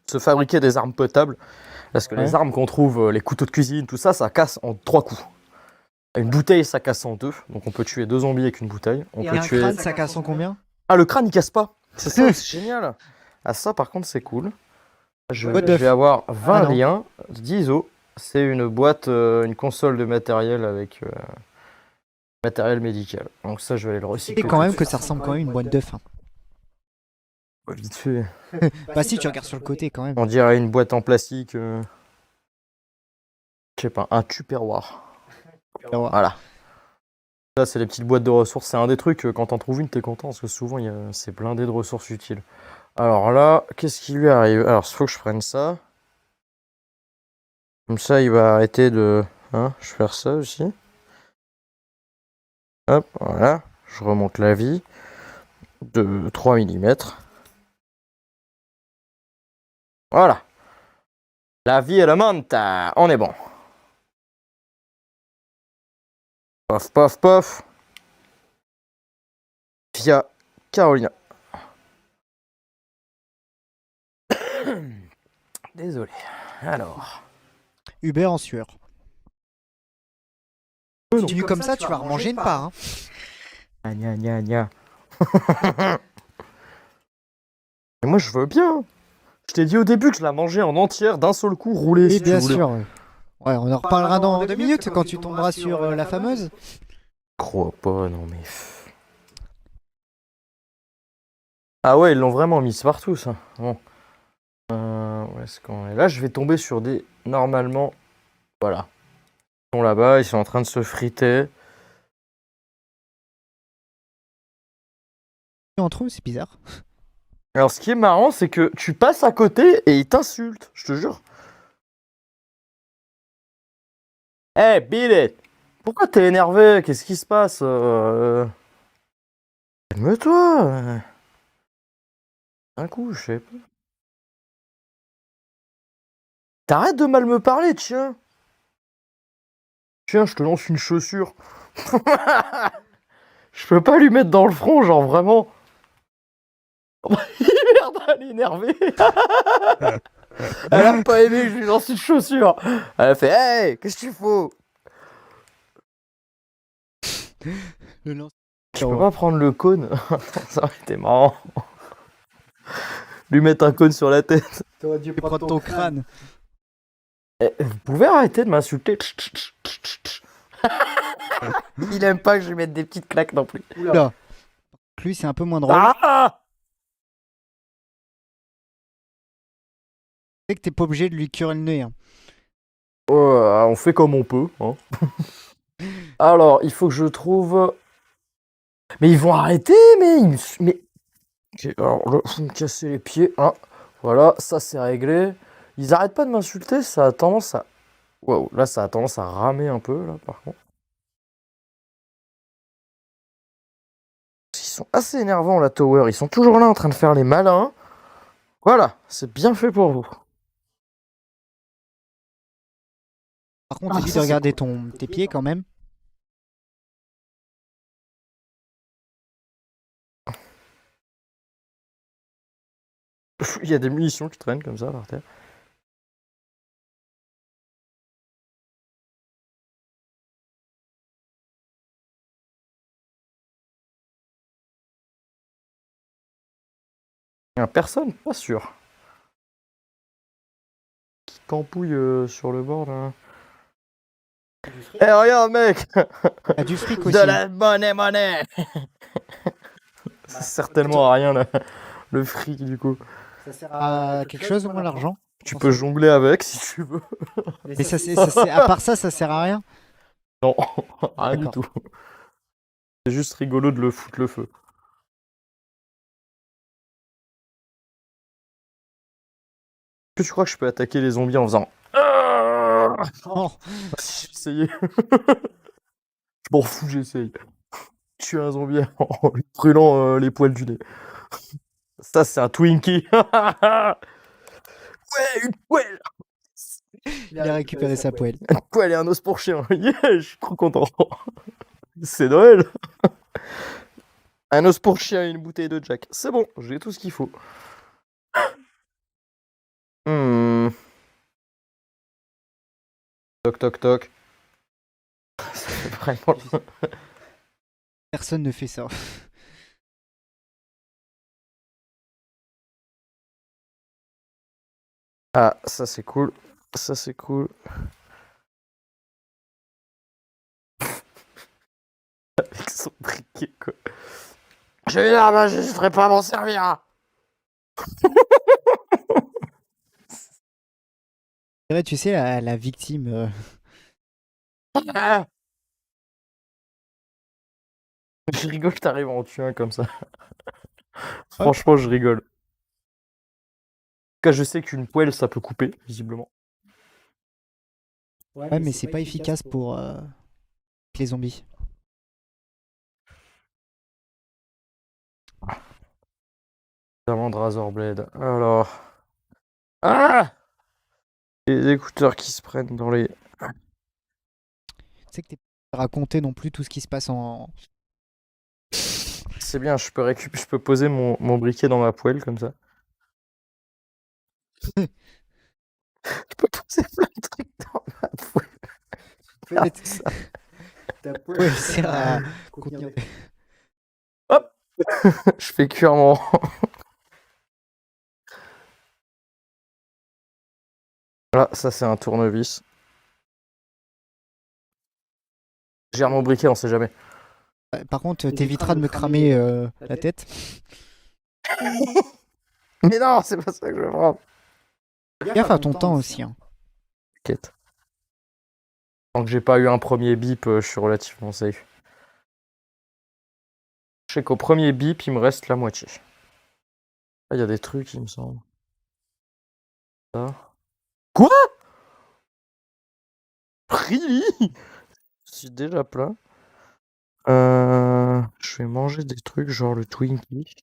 se fabriquer des armes potables. Parce que les armes qu'on trouve, les couteaux de cuisine, tout ça, ça casse en 3 coups. Une bouteille, ça casse en 2. Donc on peut tuer 2 zombies avec une bouteille. On Et peut un tuer... crâne, ça casse en combien? Ah, le crâne, il casse pas. C'est ça, c'est génial. Ah, ça, par contre, c'est cool. Je What the vais avoir 20 Ah, non. liens, 10 os. C'est une boîte, une console de matériel avec matériel médical. Donc ça, je vais aller le Et recycler. quand même que ça ressemble quand même à une boîte d'œufs. Hein. Vite fait. Bah si, tu regardes sur le côté quand même. On dirait une boîte en plastique. Je sais pas, un tupperware. Voilà. Ça, c'est les petites boîtes de ressources. C'est un des trucs, quand t'en trouves une, t'es content parce que souvent, c'est blindé de ressources utiles. Alors là, qu'est-ce qui lui arrive? Alors, il faut que je prenne ça. Comme ça, il va arrêter de. Hein, je vais faire ça aussi. Hop, voilà. Je remonte la vie de 3 mm. Voilà. La vie et la monta. On est bon. Pof, pof, pof. Via Carolina. Désolé. Alors. Hubert en sueur. Continue comme ça, tu vas remanger une part. Hein. Gna gna gna. Et moi, je veux bien. Je t'ai dit au début que je la mangeais en entière d'un seul coup roulée. Oui, si tu bien voulais. sûr. Ouais, on en reparlera dans 2 minutes quand tu tomberas sur la fameuse. Crois pas, non mais. Ah ouais, ils l'ont vraiment mis partout ça. Bon. Où est-ce qu'on est? Là, je vais tomber sur des. Normalement. Voilà. Ils sont là-bas, ils sont en train de se friter. Entre eux, c'est bizarre. Alors, ce qui est marrant, c'est que tu passes à côté et ils t'insultent, je te jure. Hey, beat it! Pourquoi t'es énervé? Qu'est-ce qui se passe? Calme-toi! Un coup, je sais pas. T'arrêtes de mal me parler, tiens! Tiens, je te lance une chaussure. Je peux pas lui mettre dans le front, genre vraiment. Merde, elle est énervée. Elle a pas aimé que je lui lance une chaussure. Elle a fait hey, qu'est-ce qu'il faut? Je peux pas prendre le cône. Ça aurait été marrant. Lui mettre un cône sur la tête. T'aurais dû prendre ton crâne. Vous pouvez arrêter de m'insulter? Il aime pas que je lui mette des petites claques non plus. Oula. Lui, c'est un peu moins drôle. Ah! Tu sais que t'es pas obligé de lui curer le nez. Hein. On fait comme on peut. Hein. Alors, il faut que je trouve. Mais ils vont arrêter, mais. Alors, là, faut me casser les pieds. Hein. Voilà, ça c'est réglé. Ils arrêtent pas de m'insulter, ça a tendance à. Waouh, là ça a tendance à ramer un peu, là, par contre. Ils sont assez énervants, la Tower. Ils sont toujours là en train de faire les malins. Voilà, c'est bien fait pour vous. Par contre, évite de regarder tes pieds quand même. Il y a des munitions qui traînent comme ça par terre. Personne, pas sûr. Qui campouille sur le bord là. Eh regarde mec. Il y a du fric aussi. De la monnaie. C'est certainement à rien là. Le fric du coup. Ça sert à quelque chose au moins l'argent? Tu peux jongler avec si tu veux. Mais à part ça, ça sert à rien? Non, rien du tout. C'est juste rigolo de le foutre le feu. Est-ce que tu crois que je peux attaquer les zombies en faisant... Oh. Si j'ai essayé. Je m'en fous, j'essaye. Je suis un zombie en lui brûlant les poils du nez. Ça, c'est un Twinkie. Ouais, une poêle. Il a récupéré sa poêle. Une poêle et un os pour chien. Yeah, je suis trop content. C'est Noël. Un os pour chien et une bouteille de Jack. C'est bon, j'ai tout ce qu'il faut. Toc toc toc. Ça fait vraiment... Personne ne fait ça. Ah, ça c'est cool. Ça c'est cool. Avec son briquet quoi. J'ai une arme, je ne serais pas à m'en servir. C'est vrai, tu sais, la victime. Ah je rigole, t'arrives à en tuer un comme ça. Franchement, je rigole. En tout cas, je sais qu'une poêle, ça peut couper, visiblement. Ouais, mais c'est pas efficace pour les zombies. Diamant de Razorblade. Alors. Ah les écouteurs qui se prennent dans les. Tu sais que t'es pas raconter non plus tout ce qui se passe en. C'est bien, je peux poser mon briquet dans ma poêle comme ça. Je peux poser plein de trucs dans ma poêle. Regarde ça. Ouais, elle sert à contenir. Hop je fais cuire mon. Voilà, ça c'est un tournevis. Gère mon briquet, on sait jamais. Par contre, t'éviteras de me cramer la tête. Mais non, c'est pas ça que je veux prendre. Gaffe à ton temps aussi. Hein. T'inquiète. Tant que j'ai pas eu un premier bip, je suis relativement safe. Je sais qu'au premier bip, il me reste la moitié. Ah, il y a des trucs, il me semble. Ça. Quoi? Really? Je suis déjà plein. Je vais manger des trucs genre le Twinkie.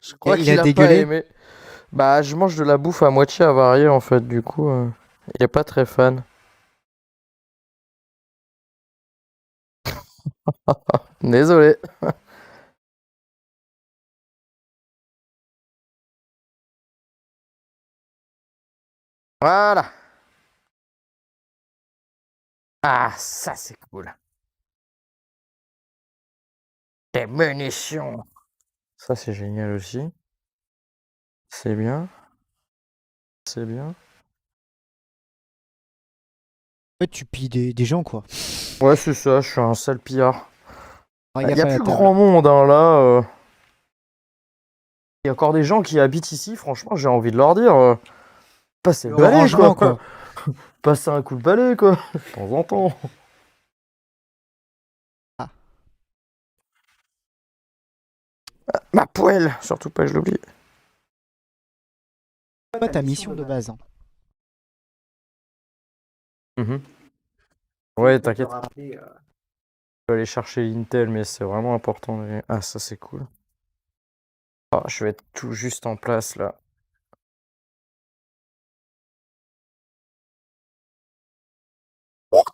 Je crois Il qu'il a a pas dégueulé. aimé. Bah, je mange de la bouffe à moitié avariée en fait, du coup, il est pas très fan. Désolé. Voilà. Ah, ça c'est cool. Des munitions. Ça c'est génial aussi. C'est bien. C'est bien. Ouais, tu pilles des gens, quoi. Ouais, c'est ça, je suis un sale pillard. Fais Il gaffe y a à la plus table. grand monde hein, là. Il y a encore des gens qui habitent ici, franchement, j'ai envie de leur dire. Passez le Le balai, rangement, quoi. quoi. Passez un coup de balai, quoi. De temps en temps. Ah. Ma poêle, surtout pas que je l'oublie. C'est pas ta mission de base. Hein. Ouais, t'inquiète. Je peux aller chercher l'Intel, mais c'est vraiment important. Ah, ça c'est cool. Ah, je vais être tout juste en place là.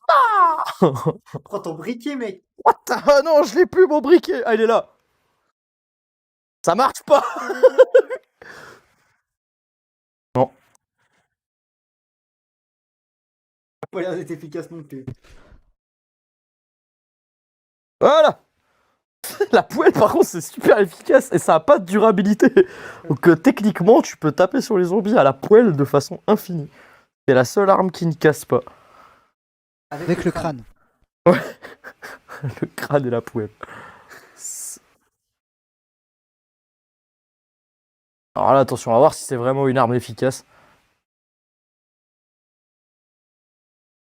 Ah Prends ton briquet, mec. What the- Ah non, je l'ai plus mon briquet. Ah, il est là. Ça marche pas. Non. Ça a pas l'air d'être efficace non plus. Voilà. La poêle, par contre, c'est super efficace et ça a pas de durabilité. Donc, techniquement, tu peux taper sur les zombies à la poêle de façon infinie. C'est la seule arme qui ne casse pas. Avec le crâne. Le crâne et la poêle. Alors là, attention, on va voir si c'est vraiment une arme efficace.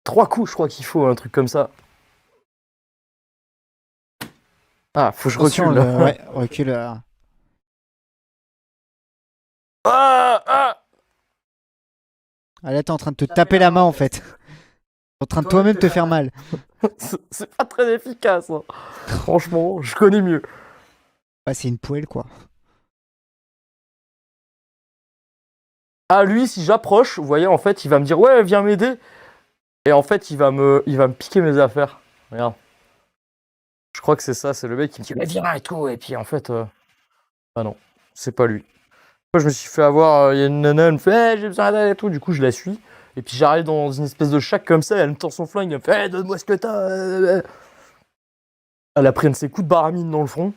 3 coups, je crois qu'il faut, un truc comme ça. Ah, faut que je Attention, recule là. ouais, recule. Ah, ah Ah, là, t'es en train de te taper la main, en fait. T'es en train de toi-même te faire mal. C'est pas très efficace. Hein. Franchement, je connais mieux. Bah, c'est une poêle, quoi. Ah, lui, si j'approche, vous voyez, en fait, il va me dire ouais, viens m'aider. Et en fait, il va me piquer mes affaires. Regarde. Je crois que c'est ça, c'est le mec qui me dit mais viens et tout. Et puis en fait, ah non, c'est pas lui. Moi, je me suis fait avoir, il y a une nana, elle me fait j'ai besoin d'aide et tout. Du coup, je la suis. Et puis j'arrive dans une espèce de shack comme ça, elle me tend son flingue, elle me fait donne-moi ce que t'as. Elle a pris un de ses coups de baramine dans le front.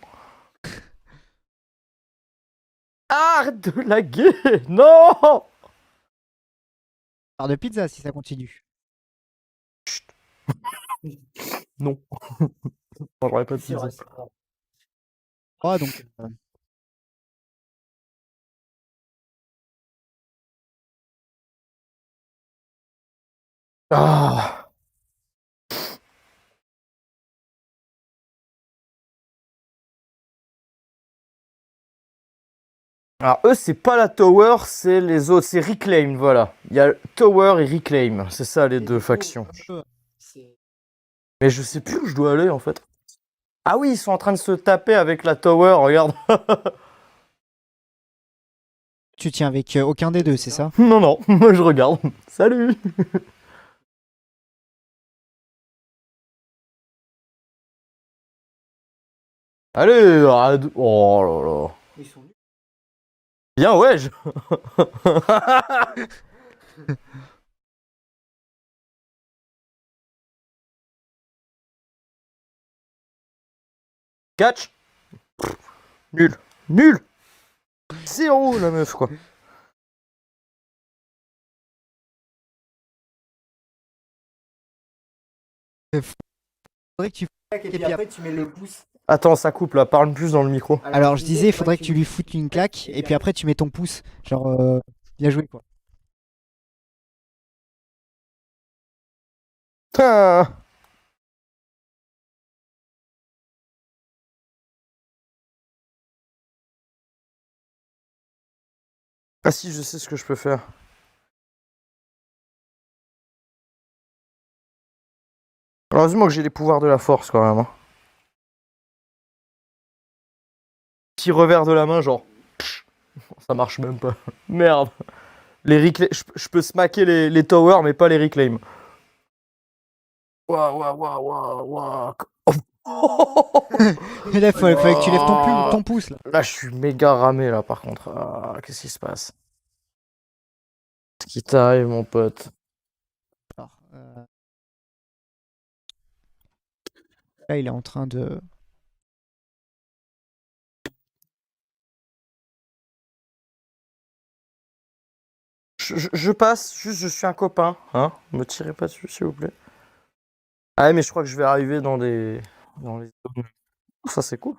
Arrête de laguer. Non. Part de pizza si ça continue. Non. Je mangerai pas de pizza. 3, donc Ah. Alors eux, c'est pas la Tower, c'est les autres, c'est Reclaim, voilà. Il y a Tower et Reclaim, c'est ça les deux factions. Mais je sais plus où je dois aller en fait. Ah oui, ils sont en train de se taper avec la Tower, regarde. tu tiens avec aucun des deux, c'est ça? Non, non, moi je regarde. Salut. Allez, arrête. Oh là là. Ils sont nuls. Bien, ouais. Catch. Nul. Nul. Zéro la meuf quoi. Faudrait que tu... Et puis après, tu mets le pouce. Attends, ça coupe là, parle plus dans le micro. Alors, je disais, il faudrait que tu lui foutes une claque, et puis après, tu mets ton pouce. Genre, bien joué, quoi. Ah. Ah si, je sais ce que je peux faire. Heureusement que j'ai les pouvoirs de la force quand même. Hein. Petit revers de la main, genre. Ça marche même pas. Merde. Je peux smacker les towers, mais pas les reclaim. Waouh, waouh, waouh, waouh, waouh. Et là, il fallait que tu lèves ton pouce, là. Là, je suis méga ramé, là, par contre. Ah, qu'est-ce qui se passe? Qu'est-ce qui t'arrive, mon pote? Alors, là, il est en train de... Je passe, juste, je suis un copain. Hein? Me tirez pas dessus, s'il vous plaît. Ah, ouais, mais je crois que je vais arriver dans les zones. Ça, c'est cool.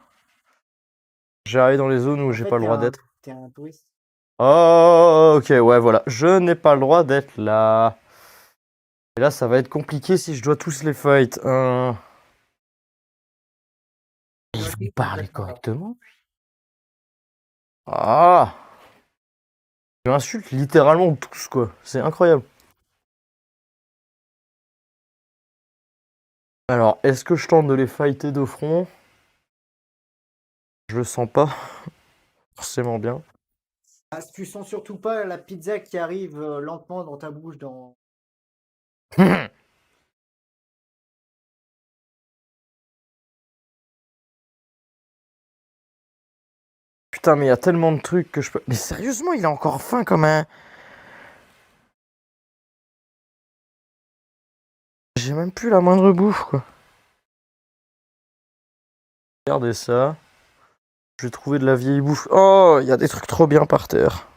Je vais arriver dans les zones où j'ai pas le droit d'être. T'es un touriste. Oh, ok, ouais, voilà. Je n'ai pas le droit d'être là. Et là, ça va être compliqué si je dois tous les fight. Il faut parler correctement. Ah! Je m'insulte littéralement tous, quoi. C'est incroyable. Alors, est-ce que je tente de les fighter de front? Je le sens pas forcément bien. Ah, tu sens surtout pas la pizza qui arrive lentement dans ta bouche dans... Putain, mais il y a tellement de trucs que je peux. Mais sérieusement, il a encore faim comme un. J'ai même plus la moindre bouffe, quoi. Regardez ça. Je vais trouver de la vieille bouffe. Oh, il y a des trucs trop bien par terre.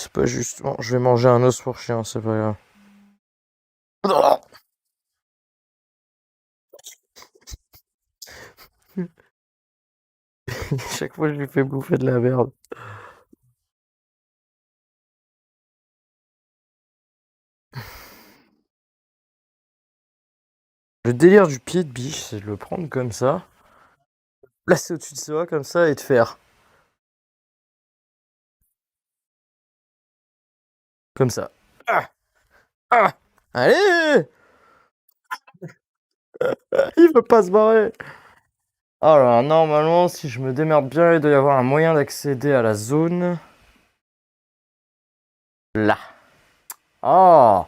C'est pas juste. Bon, je vais manger un os pour chien, c'est pas grave. Chaque fois, je lui fais bouffer de la merde. Le délire du pied de biche, c'est de le prendre comme ça, placer au-dessus de soi comme ça et de faire comme ça. Ah, ah, allez! Il veut pas se barrer. Alors, normalement, si je me démerde bien, il doit y avoir un moyen d'accéder à la zone. Là. Oh!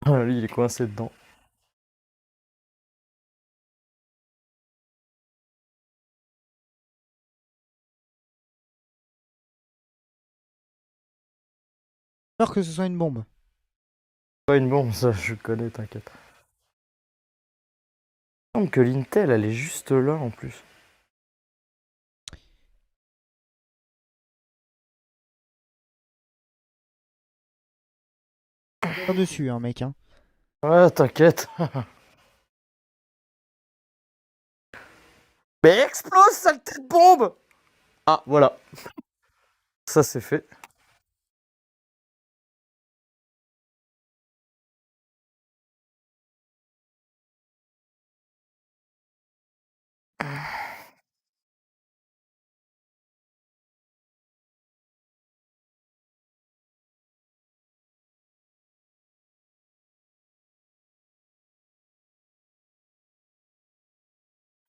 Lui, il est coincé dedans. Alors que ce soit une bombe. Pas une bombe, ça, je connais, t'inquiète. Il me semble que l'Intel, elle est juste là en plus. Tire dessus, hein, mec. Hein. Ouais, t'inquiète. Mais explose, saleté de bombe! Ah, voilà. Ça, c'est fait.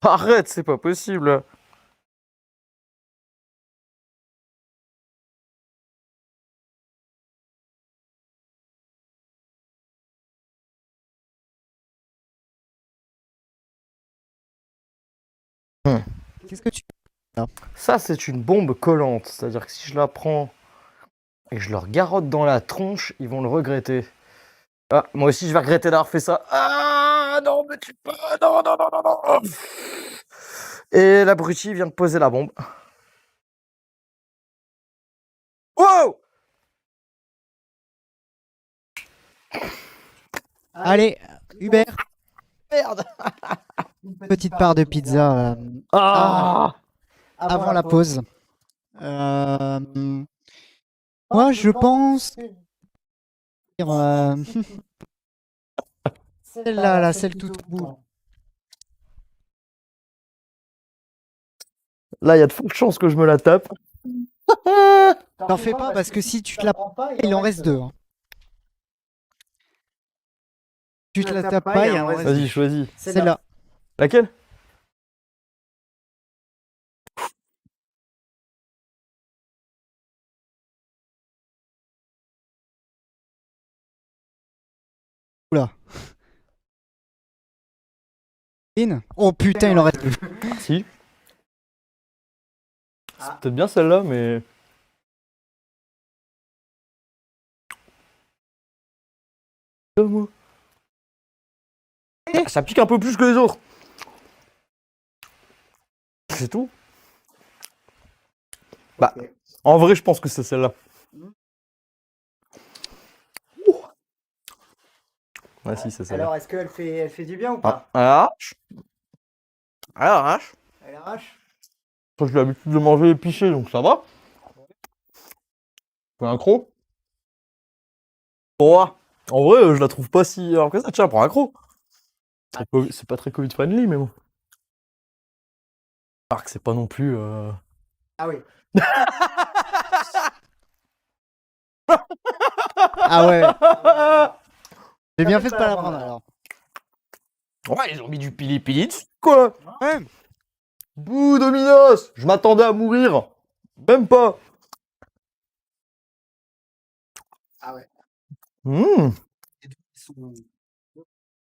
Arrête, c'est pas possible. Qu'est-ce que tu... Ça, c'est une bombe collante. C'est-à-dire que si je la prends et que je leur garotte dans la tronche, ils vont le regretter. Ah, moi aussi, je vais regretter d'avoir fait ça. Ah, non, mais tu peux. Non, non, non, non, non. Et l'abruti vient de poser la bombe. Wow! Allez, Hubert, Merde! petite part de pizza Ah! avant la pause. Moi, je pense... celle-là, là, celle tout au bout. Là, il y a de fortes chances que je me la tape. T'en fais pas, parce que si tu te la prends pas, il en reste deux. Hein. Tu te la tapes pas, il en reste deux. Vas-y, choisis. Celle-là. Laquelle? Oula. Oh putain, il en reste deux. Si. C'est peut-être bien celle-là, mais. Moi. Ça pique un peu plus que les autres. C'est tout. Bah, en vrai, je pense que c'est celle-là. Ouais, si, c'est celle-là. Alors, est-ce qu'elle elle fait du bien ou Ah, elle arrache. Elle arrache. Elle arrache. J'ai l'habitude de manger épicé, donc ça va. Fais un croc. Oh, en vrai, je la trouve pas si. Alors que ça, tiens, prends un croc. C'est pas très Covid friendly, mais bon. Alors que c'est pas non plus. Ah oui. Ah ouais. J'ai bien fait de pas la prendre alors. Ouais, ils ont mis du pili-pili dessus, quoi. Ouais. Bouh, Dominos. Je m'attendais à mourir. Même pas. Ah ouais. Mmh.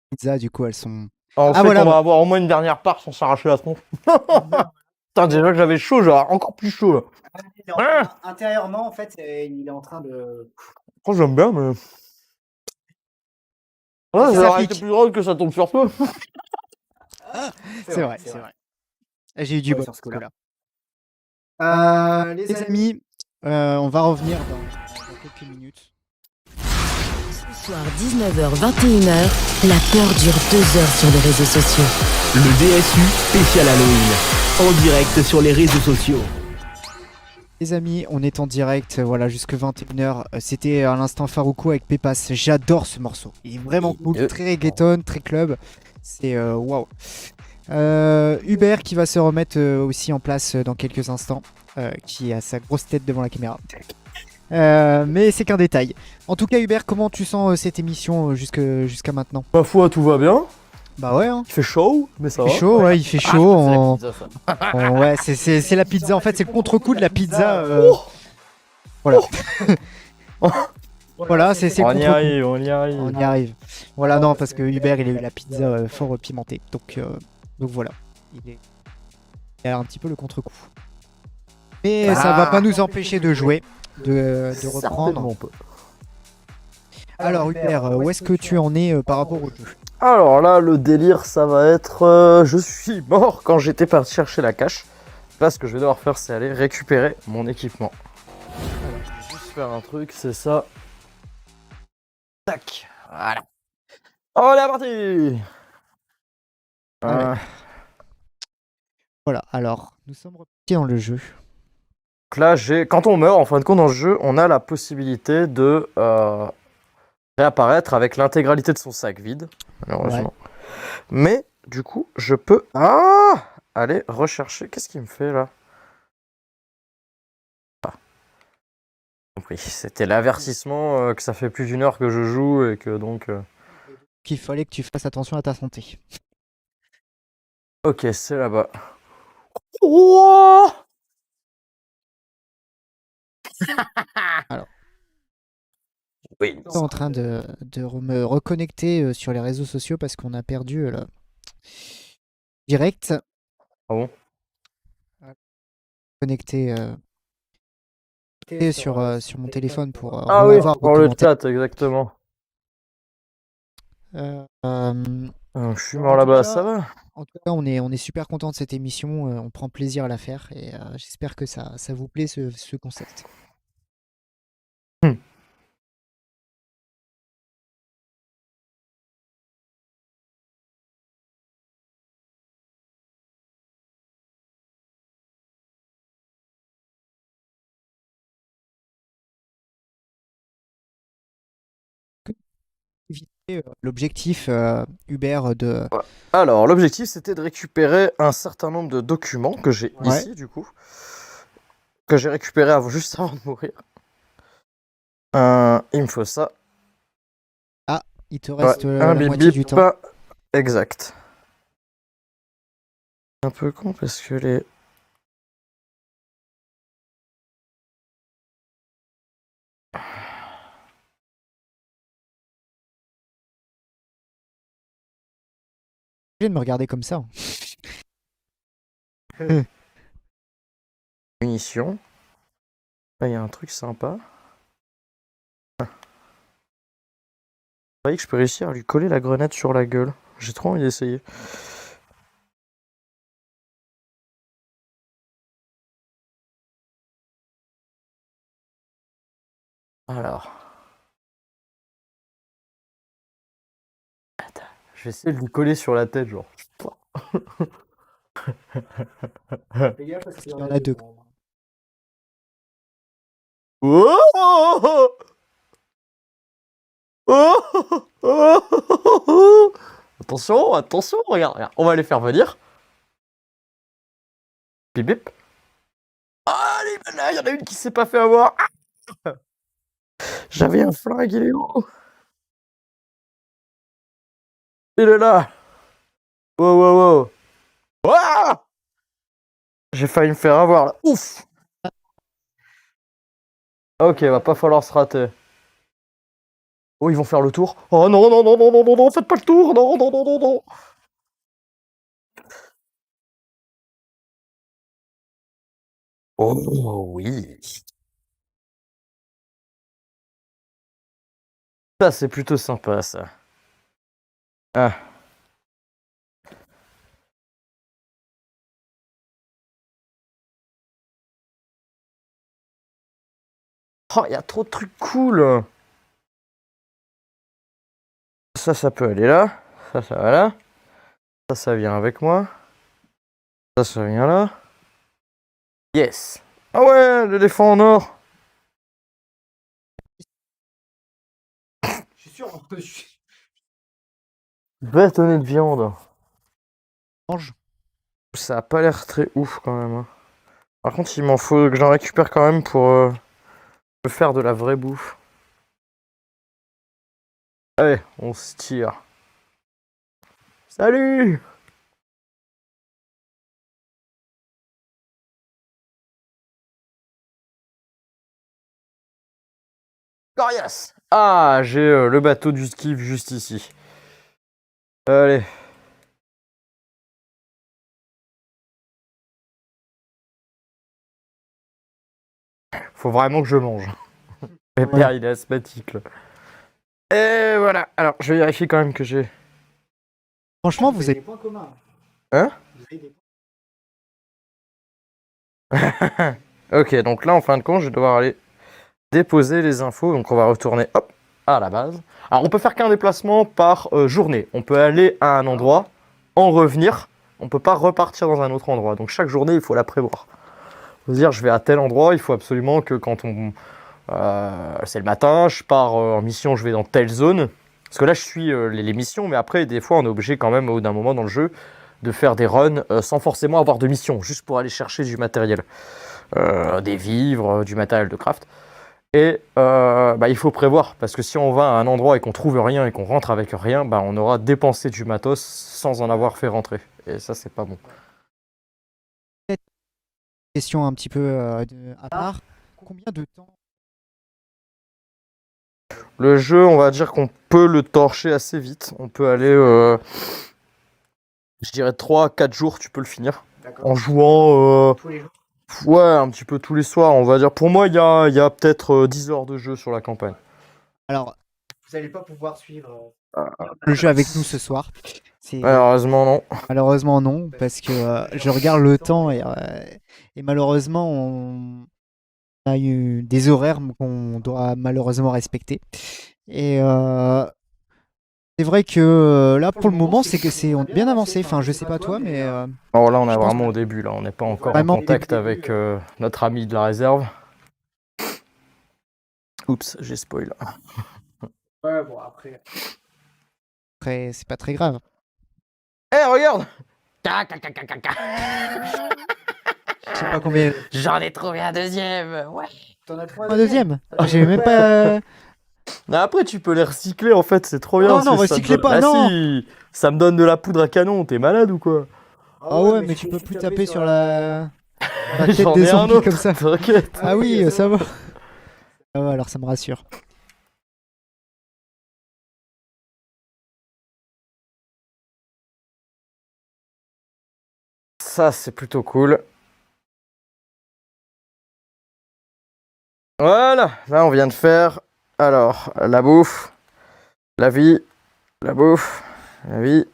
Pizza, du coup, elles sont. Alors, on Ah, sait voilà, qu'on va bah. avoir au moins une dernière part sans s'arracher la tronche. Putain, déjà que j'avais chaud, j'ai encore plus chaud, là. Intérieurement, en fait, il est en train de. Oh, j'aime bien, mais. Ouais, ça aurait été plus drôle que ça tombe sur toi. C'est vrai, c'est vrai. J'ai eu du bol sur ce coup-là. Les amis, on va revenir dans quelques minutes. Ce soir, 19h-21h, la peur dure 2 heures sur les réseaux sociaux. Le DSU spécial Halloween. En direct sur les réseaux sociaux. Les amis, on est en direct, voilà, jusque 21h. C'était à l'instant Farouko avec Pépas. J'adore ce morceau. Il est vraiment cool, très reggaeton, très club. C'est waouh. Hubert qui va se remettre aussi en place dans quelques instants, qui a sa grosse tête devant la caméra. Mais c'est qu'un détail. En tout cas, Hubert, comment tu sens cette émission jusqu'à maintenant? Ma foi, tout va bien. Bah ouais, hein. Il fait chaud, mais ça Il va. fait chaud, ouais, il fait chaud. C'est la pizza, ça. Ouais, c'est la pizza. En fait, c'est le contre-coup de la pizza. Voilà. Voilà, c'est le On y contre-coup. arrive, on y arrive. On y arrive. Voilà, non, parce que Hubert, il a eu la pizza fort pimentée. Donc voilà. Il a un petit peu le contre-coup. Mais ça va pas nous empêcher de jouer, de reprendre. Certainement pas. Alors, Hubert, où est-ce que tu en es par rapport au jeu? Alors là, le délire, ça va être... je suis mort quand j'étais parti chercher la cache. Là, ce que je vais devoir faire, c'est aller récupérer mon équipement. Alors, je vais juste faire un truc, c'est ça. Tac, voilà. Allez, à parti. Ah ouais. Voilà, alors, nous sommes repartis dans le jeu. Donc là, quand on meurt, en fin de compte, dans le jeu, on a la possibilité de réapparaître avec l'intégralité de son sac vide, malheureusement. Ouais. Mais, du coup, je peux aller rechercher. Qu'est-ce qu'il me fait, là? Compris. C'était l'avertissement que ça fait plus d'une heure que je joue et que donc... Qu'il fallait que tu fasses attention à ta santé. Ok, c'est là-bas. Ouah. Alors. Oui. Je suis en train de me reconnecter sur les réseaux sociaux parce qu'on a perdu le direct. Ah bon? Connecté sur mon téléphone pour Ah oui, avoir vos pour le commentaires. chat, exactement. Euh, Je suis mort là-bas, ça va? En tout cas, on est super content de cette émission. On prend plaisir à la faire et j'espère que ça vous plaît ce concept. L'objectif, Hubert, de. Ouais. Alors, l'objectif, c'était de récupérer un certain nombre de documents que j'ai Ouais. ici, du coup. Que j'ai récupéré juste avant de mourir. Il me faut ça. Ah, il te reste un la bip moitié bip, du temps. Exact. Un peu con parce que les... Je viens de me regarder comme ça. munitions. Là, il y a un truc sympa. Vous voyez que je peux réussir à lui coller la grenade sur la gueule. J'ai trop envie d'essayer. Alors. Attends, je vais essayer de lui coller sur la tête, genre. Il y en a deux. Oh oh oh oh. Attention, attention, regarde, regarde, on va les faire venir. Bip bip. Ah, là, il y en a une qui s'est pas fait avoir. Ah, j'avais un flingue, il est où? Il est là. Wow, wow, wow. Ouah, j'ai failli me faire avoir là. Ouf. Ok, va pas falloir se rater. Oh, ils vont faire le tour. Oh non, non, non, non, non, non, non, faites pas le tour. Non, non, non, non, non. Oh oui. Ça, c'est plutôt sympa, ça. Ah. Oh, il y a trop de trucs cool. Ça peut aller là. Ça va là. Ça vient avec moi. Ça vient là. Yes. Ah ouais, l'éléphant en or. Je suis sûr. Bâtonnet de viande. Mange. Ça a pas l'air très ouf quand même, hein. Par contre, il m'en faut que j'en récupère quand même pour me faire de la vraie bouffe. Allez, on se tire. Salut! Coriace! Ah, j'ai le bateau du skiff juste ici. Allez. Faut vraiment que je mange. Le père, il est asthmatique, là. Et voilà. Alors, je vais vérifier quand même que j'ai... Franchement, vous avez. points communs. Hein? Vous avez des Ok, donc là, en fin de compte, je vais devoir aller déposer les infos. Donc, on va retourner, hop, à la base. Alors on peut faire qu'un déplacement par journée. On peut aller à un endroit, en revenir. On peut pas repartir dans un autre endroit. Donc chaque journée, il faut la prévoir. Faut se dire, je vais à tel endroit, il faut absolument que quand c'est le matin, je pars en mission, je vais dans telle zone. Parce que là, je suis les missions, mais après, des fois, on est obligé quand même, au bout d'un moment dans le jeu, de faire des runs sans forcément avoir de mission, juste pour aller chercher du matériel. Des vivres, du matériel de craft. Et il faut prévoir, parce que si on va à un endroit et qu'on trouve rien et qu'on rentre avec rien, on aura dépensé du matos sans en avoir fait rentrer. Et ça, c'est pas bon. Question un petit peu à part. Combien de temps? Le jeu, on va dire qu'on peut le torcher assez vite. On peut aller, je dirais 3-4 jours, tu peux le finir. En jouant, Tous les jours. ouais, un petit peu tous les soirs, on va dire. Pour moi, il y a peut-être 10 heures de jeu sur la campagne. Alors, vous n'allez pas pouvoir suivre le jeu avec nous ce soir. Malheureusement, non. Malheureusement non, parce que je regarde le temps et malheureusement on a eu des horaires qu'on doit malheureusement respecter. Et c'est vrai que là pour le moment on a bien avancé. Enfin je sais pas toi, mais Alors là, on est je pense vraiment au début. Là, on n'est pas encore Vraiment en au contact début. avec notre ami de la réserve. Oups, j'ai spoil. ouais, bon après c'est pas très grave. Eh, regarde! Je sais pas combien. J'en ai trouvé un deuxième! Ouais! T'en as trouvé un deuxième? J'ai même pas. Mais après, tu peux les recycler en fait, c'est trop bien. Non, non, ça me recyclez donne- pas, Bah non! si! Ça me donne de la poudre à canon, t'es malade ou quoi? Ah ouais, mais tu peux plus taper sur la tête J'en des ai un zombies autre, comme ça. t'inquiète. Ah oui, ça va. Ah ouais, alors ça me rassure. Ça, c'est plutôt cool. Voilà, là on vient de faire. Alors, la bouffe, la vie, la bouffe, la vie.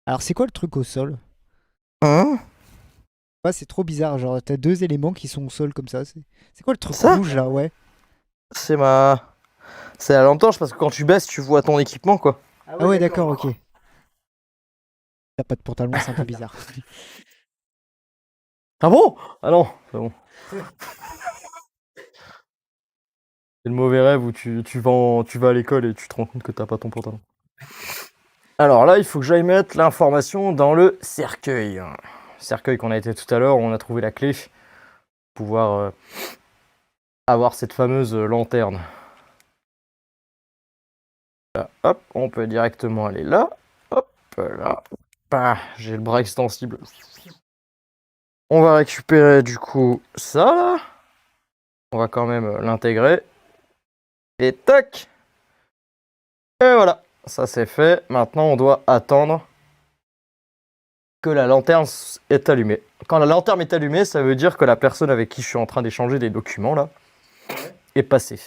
Alors c'est quoi le truc au sol? Hein? Ouais, c'est trop bizarre, genre t'as deux éléments qui sont au sol comme ça. C'est quoi le truc Ça? rouge là, ouais? C'est ma. C'est la lampe torche parce que quand tu baisses, tu vois ton équipement quoi. Ah ouais, d'accord, ok. T'as pas de pantalon, c'est un peu bizarre. Ah bon? Ah non, c'est bon. C'est le mauvais rêve où tu vas à l'école et tu te rends compte que t'as pas ton pantalon. Alors là, il faut que j'aille mettre l'information dans le cercueil. Cercueil qu'on a été tout à l'heure, où on a trouvé la clé pour pouvoir avoir cette fameuse lanterne. Là, hop, on peut directement aller là. Hop, là. Ah, j'ai le bras extensible. On va récupérer du coup ça là. On va quand même l'intégrer. Et tac. Et voilà, ça c'est fait. Maintenant on doit attendre que la lanterne est allumée. Quand la lanterne est allumée, ça veut dire que la personne avec qui je suis en train d'échanger des documents là est passée.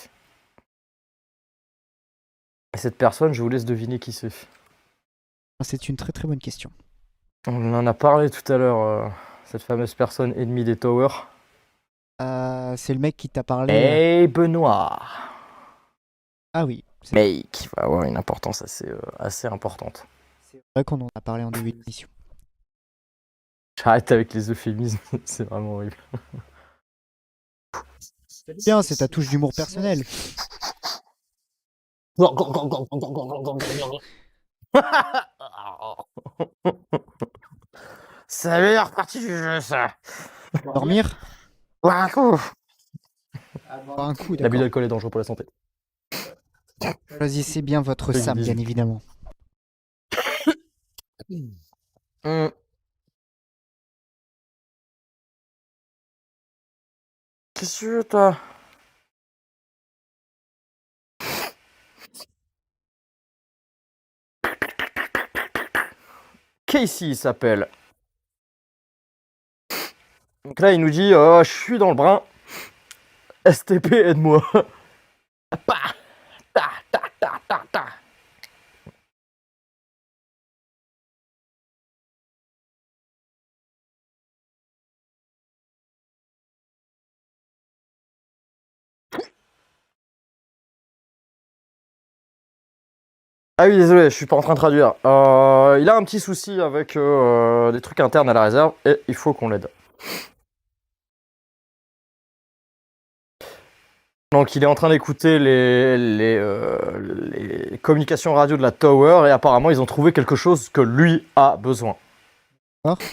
Et cette personne, je vous laisse deviner qui c'est. C'est une très très bonne question. On en a parlé tout à l'heure, cette fameuse personne ennemie des towers. C'est le mec qui t'a parlé. Et Benoît. Ah oui, c'est Mais qui va avoir une importance assez importante. vrai qu'on en a parlé en début d'émission. J'arrête avec les euphémismes, c'est vraiment horrible. Bien, c'est ta touche d'humour personnel. C'est la meilleure partie du jeu, ça. Dormir? Boire un coup. Boire un coup, L'abus d'accord. d'alcool est dangereux pour la santé. Choisissez bien votre Oui, Sam, bisous. bien évidemment. Qu'est-ce que tu veux, toi? Casey il s'appelle. Donc là, il nous dit je suis dans le brin. STP, aide-moi. Bah, ta, ta, ta, ta, ta. Ah oui, désolé, je suis pas en train de traduire. Il a un petit souci avec des trucs internes à la réserve et il faut qu'on l'aide. Donc il est en train d'écouter les communications radio de la Tower et apparemment ils ont trouvé quelque chose que lui a besoin. D'accord.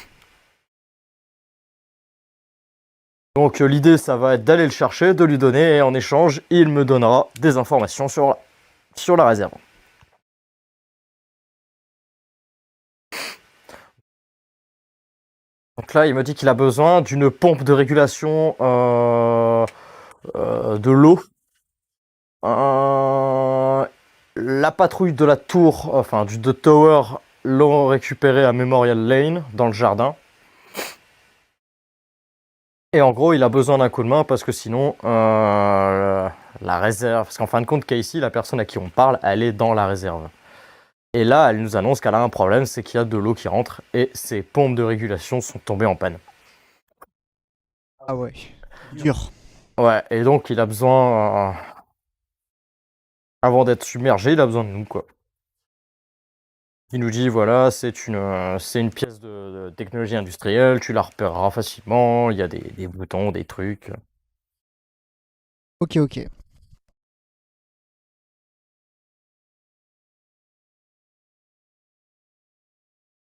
Donc l'idée ça va être d'aller le chercher, de lui donner et en échange il me donnera des informations sur la réserve. Donc là il me dit qu'il a besoin d'une pompe de régulation de l'eau. La patrouille de la tour, enfin de Tower, l'ont récupéré à Memorial Lane, dans le jardin. Et en gros, il a besoin d'un coup de main parce que sinon, la réserve... Parce qu'en fin de compte, Casey, la personne à qui on parle, elle est dans la réserve. Et là, elle nous annonce qu'elle a un problème, c'est qu'il y a de l'eau qui rentre et ses pompes de régulation sont tombées en panne. Ah ouais, dur. Ouais, et donc il a besoin... avant d'être submergé, il a besoin de nous, quoi. Il nous dit, voilà, c'est une pièce de technologie industrielle, tu la repéreras facilement, il y a des boutons, des trucs. Ok, ok.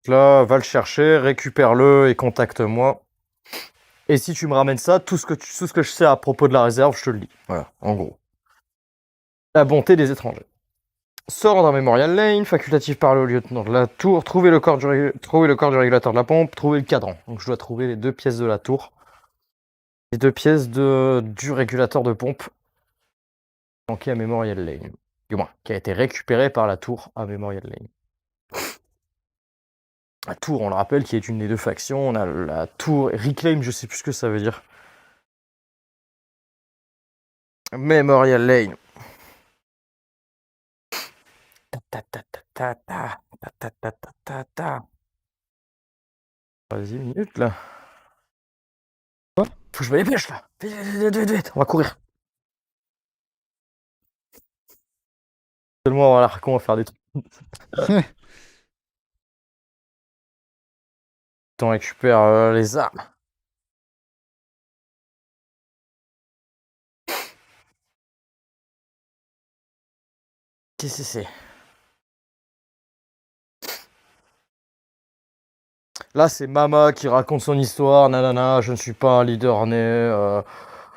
Là, va le chercher, récupère-le et contacte-moi. Et si tu me ramènes ça, tout ce que je sais à propos de la réserve, je te le dis. Voilà, en gros. La bonté des étrangers. Sors dans Memorial Lane, facultatif parler au lieutenant de la tour, trouver le corps du régulateur de la pompe, trouver le cadran. Donc je dois trouver les 2 pièces de la tour. Les 2 pièces du régulateur de pompe manqué à Memorial Lane. Du moins, qui a été récupéré par la tour à Memorial Lane. La tour, on le rappelle, qui est une des 2 factions. On a la tour Reclaim, je sais plus ce que ça veut dire. Memorial Lane. Vas-y, une minute là. Quoi? Faut que je me dépêche là. Vite, on va courir. Tellement on va l'air con à faire des trucs. On récupère les armes. Qu'est-ce que c'est? Là, c'est Mama qui raconte son histoire. Nanana, je ne suis pas un leader né,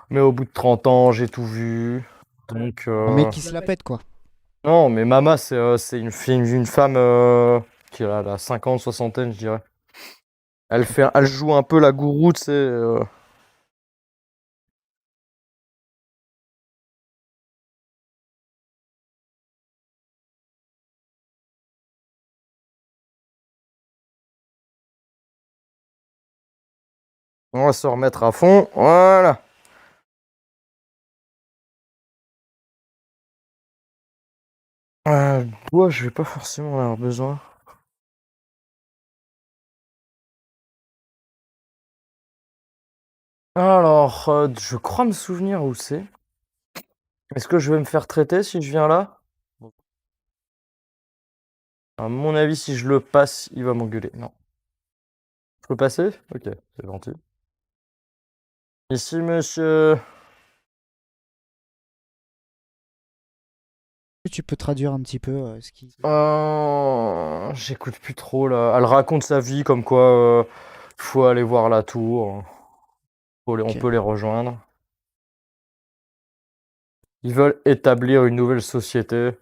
mais au bout de 30 ans, j'ai tout vu. Donc, Un mec qui se la pète, quoi. non, mais Mama, c'est une femme qui a la 50, soixantaine, je dirais. Elle joue un peu la gourou, tu sais. On va se remettre à fond. Voilà. Bois, je vais pas forcément en avoir besoin. Alors, je crois me souvenir où c'est. Est-ce que je vais me faire traiter si je viens là? À mon avis, si je le passe, il va m'engueuler. Non. Je peux passer? Ok, c'est gentil. Ici, monsieur. Tu peux traduire un petit peu ce qui... J'écoute plus trop là. Elle raconte sa vie comme quoi faut aller voir la tour. On Ok. peut les rejoindre. Ils veulent établir une nouvelle société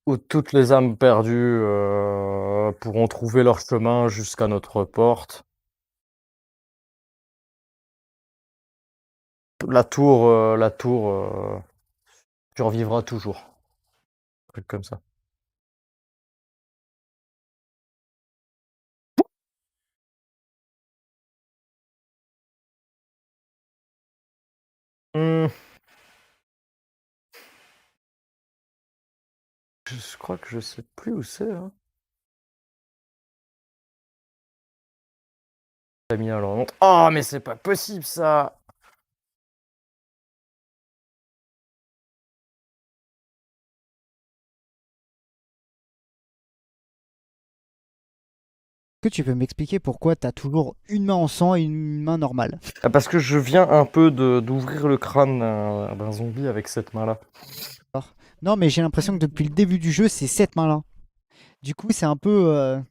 où toutes les âmes perdues pourront trouver leur chemin jusqu'à notre porte. La tour survivra toujours. Un truc comme ça. Hmm, je crois que je sais plus où c'est. Hein. Oh, mais c'est pas possible ça! que tu peux m'expliquer pourquoi tu as toujours une main en sang et une main normale? Parce que je viens un peu d'ouvrir le crâne d'un zombie avec cette main-là. Non, mais j'ai l'impression que depuis le début du jeu, c'est cette main-là. Du coup, c'est un peu.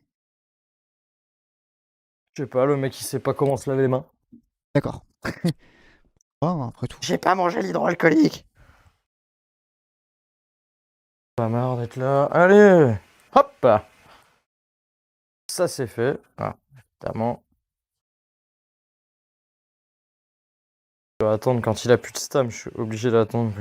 Je sais pas, le mec il sait pas comment se laver les mains. D'accord. Après tout. J'ai pas mangé l'hydroalcoolique. Pas marre d'être là. Allez, hop. Ça c'est fait. Ah, évidemment. Je vais attendre quand il a plus de stam, je suis obligé d'attendre.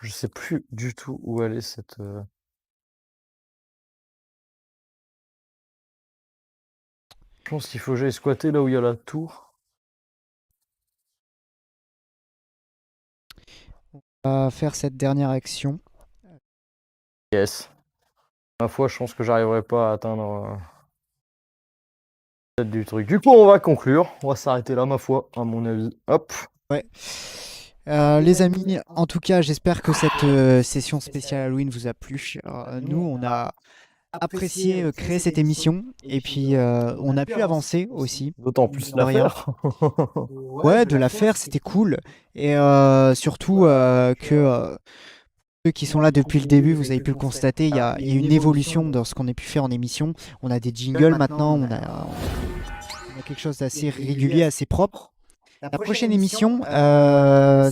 Je sais plus du tout où elle est cette. Je pense qu'il faut que j'aille squatter là où il y a la tour. On va faire cette dernière action. Yes. Ma foi, je pense que j'arriverai pas à atteindre du truc. Du coup, on va conclure. On va s'arrêter là, ma foi, à mon avis. Hop. Ouais. Les amis, en tout cas, j'espère que cette session spéciale Halloween vous a plu. Nous, on a apprécié créer cette émission et puis on a pu avancer aussi. D'autant plus De rien. l'affaire. Ouais, de la faire, c'était cool. Et surtout que ceux qui sont là depuis le début, vous avez pu le constater, il y a une évolution dans ce qu'on a pu faire en émission. On a des jingles maintenant, on a quelque chose d'assez régulier, assez propre. La prochaine émission,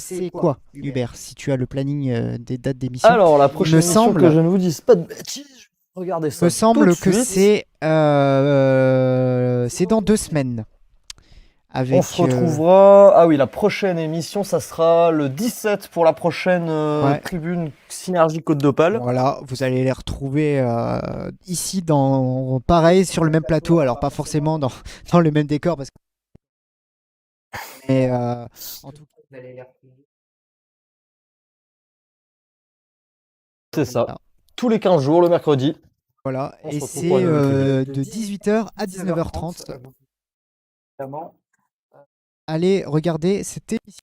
c'est quoi, Hubert, si tu as le planning des dates d'émission? Alors, la prochaine me émission, semble- que je ne vous dise pas de bêtises, regardez ça. Il me semble tout de que suite. c'est dans 2 semaines. Avec, On se retrouvera. Ah oui, la prochaine émission, ça sera le 17 pour la prochaine Ouais. tribune Synergie Côte d'Opale. Voilà, vous allez les retrouver ici, pareil, sur le même plateau. Alors, pas forcément dans le même décor, parce que. Mais en tout cas, vous allez les retrouver. C'est ça. Voilà. Tous les 15 jours, le mercredi. Voilà, On se et retrouve c'est pour une nouvelle de 18h à 19h30. Évidemment. Allez, regardez cette émission.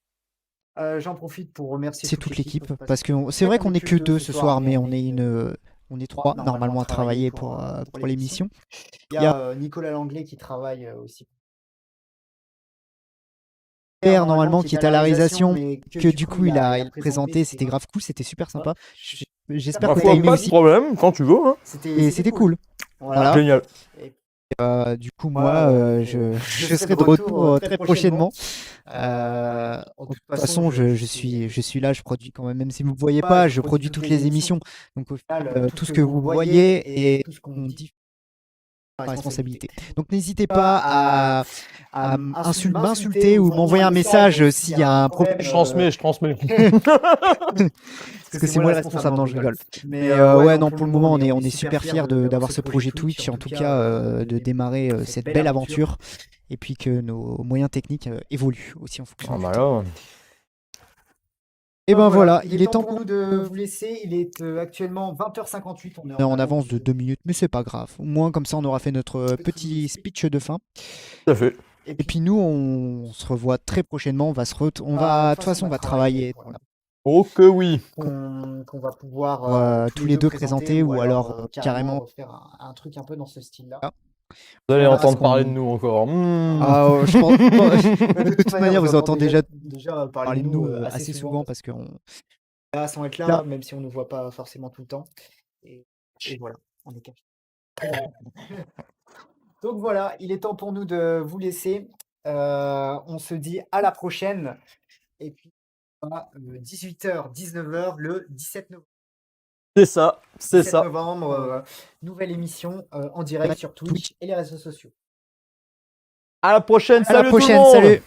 J'en profite pour remercier C'est toute l'équipe, parce que c'est vrai qu'on n'est que 2 ce soir, mais on est 3 normalement à travailler pour l'émission. Il y a Nicolas Langlais qui travaille aussi. Père, normalement, qui est à la réalisation, mais que du coup il a présenté, c'était grave cool, c'était super sympa. J'espère Ma que foi, t'as aimé pas de aussi. problème, quand tu veux. Hein. Et c'était cool. Voilà. Génial. Du coup, moi, je serai de retour très prochainement. De toute façon, je suis là, je produis quand même si vous ne me voyez pas, je produis toutes les émissions. Donc, au final, tout ce que vous voyez et tout ce qu'on dit, responsabilité. Donc, n'hésitez pas à m'insulter ou m'envoyer un message s'il y a un problème. Je transmets. Parce que c'est moi le responsable, non, je rigole. Mais ouais, non, pour le moment, on est super fiers d'avoir ce projet Twitch, en tout cas, de démarrer cette belle aventure, et puis que nos moyens techniques évoluent aussi en fonction. Ah bah là. Et ben voilà, il est temps pour nous de vous laisser. Il est actuellement 20h58. On est en avance de 2 minutes, mais c'est pas grave. Au moins, comme ça, on aura fait notre petit speech de fin. Tout à fait. Et puis nous, on se revoit très prochainement. De toute façon, on va travailler. Voilà. Oh que oui. Qu'on va pouvoir tous les deux présenter, ou alors carrément faire un truc un peu dans ce style-là. Vous allez Voilà, entendre ce qu'on- parler de nous encore. Ah, je pense. De toute manière, vous entendez déjà déjà parler de nous assez souvent parce qu'on. Là, sans être là, même si on ne nous voit pas forcément tout le temps. Et voilà, on est caché. Donc voilà, il est temps pour nous de vous laisser. On se dit à la prochaine. Et puis, à 18h, 19h, le 17 novembre. C'est ça, c'est 17 ça. novembre, nouvelle émission en direct sur Twitch et les réseaux sociaux. À la prochaine, À la salut tout le prochaine, monde. salut!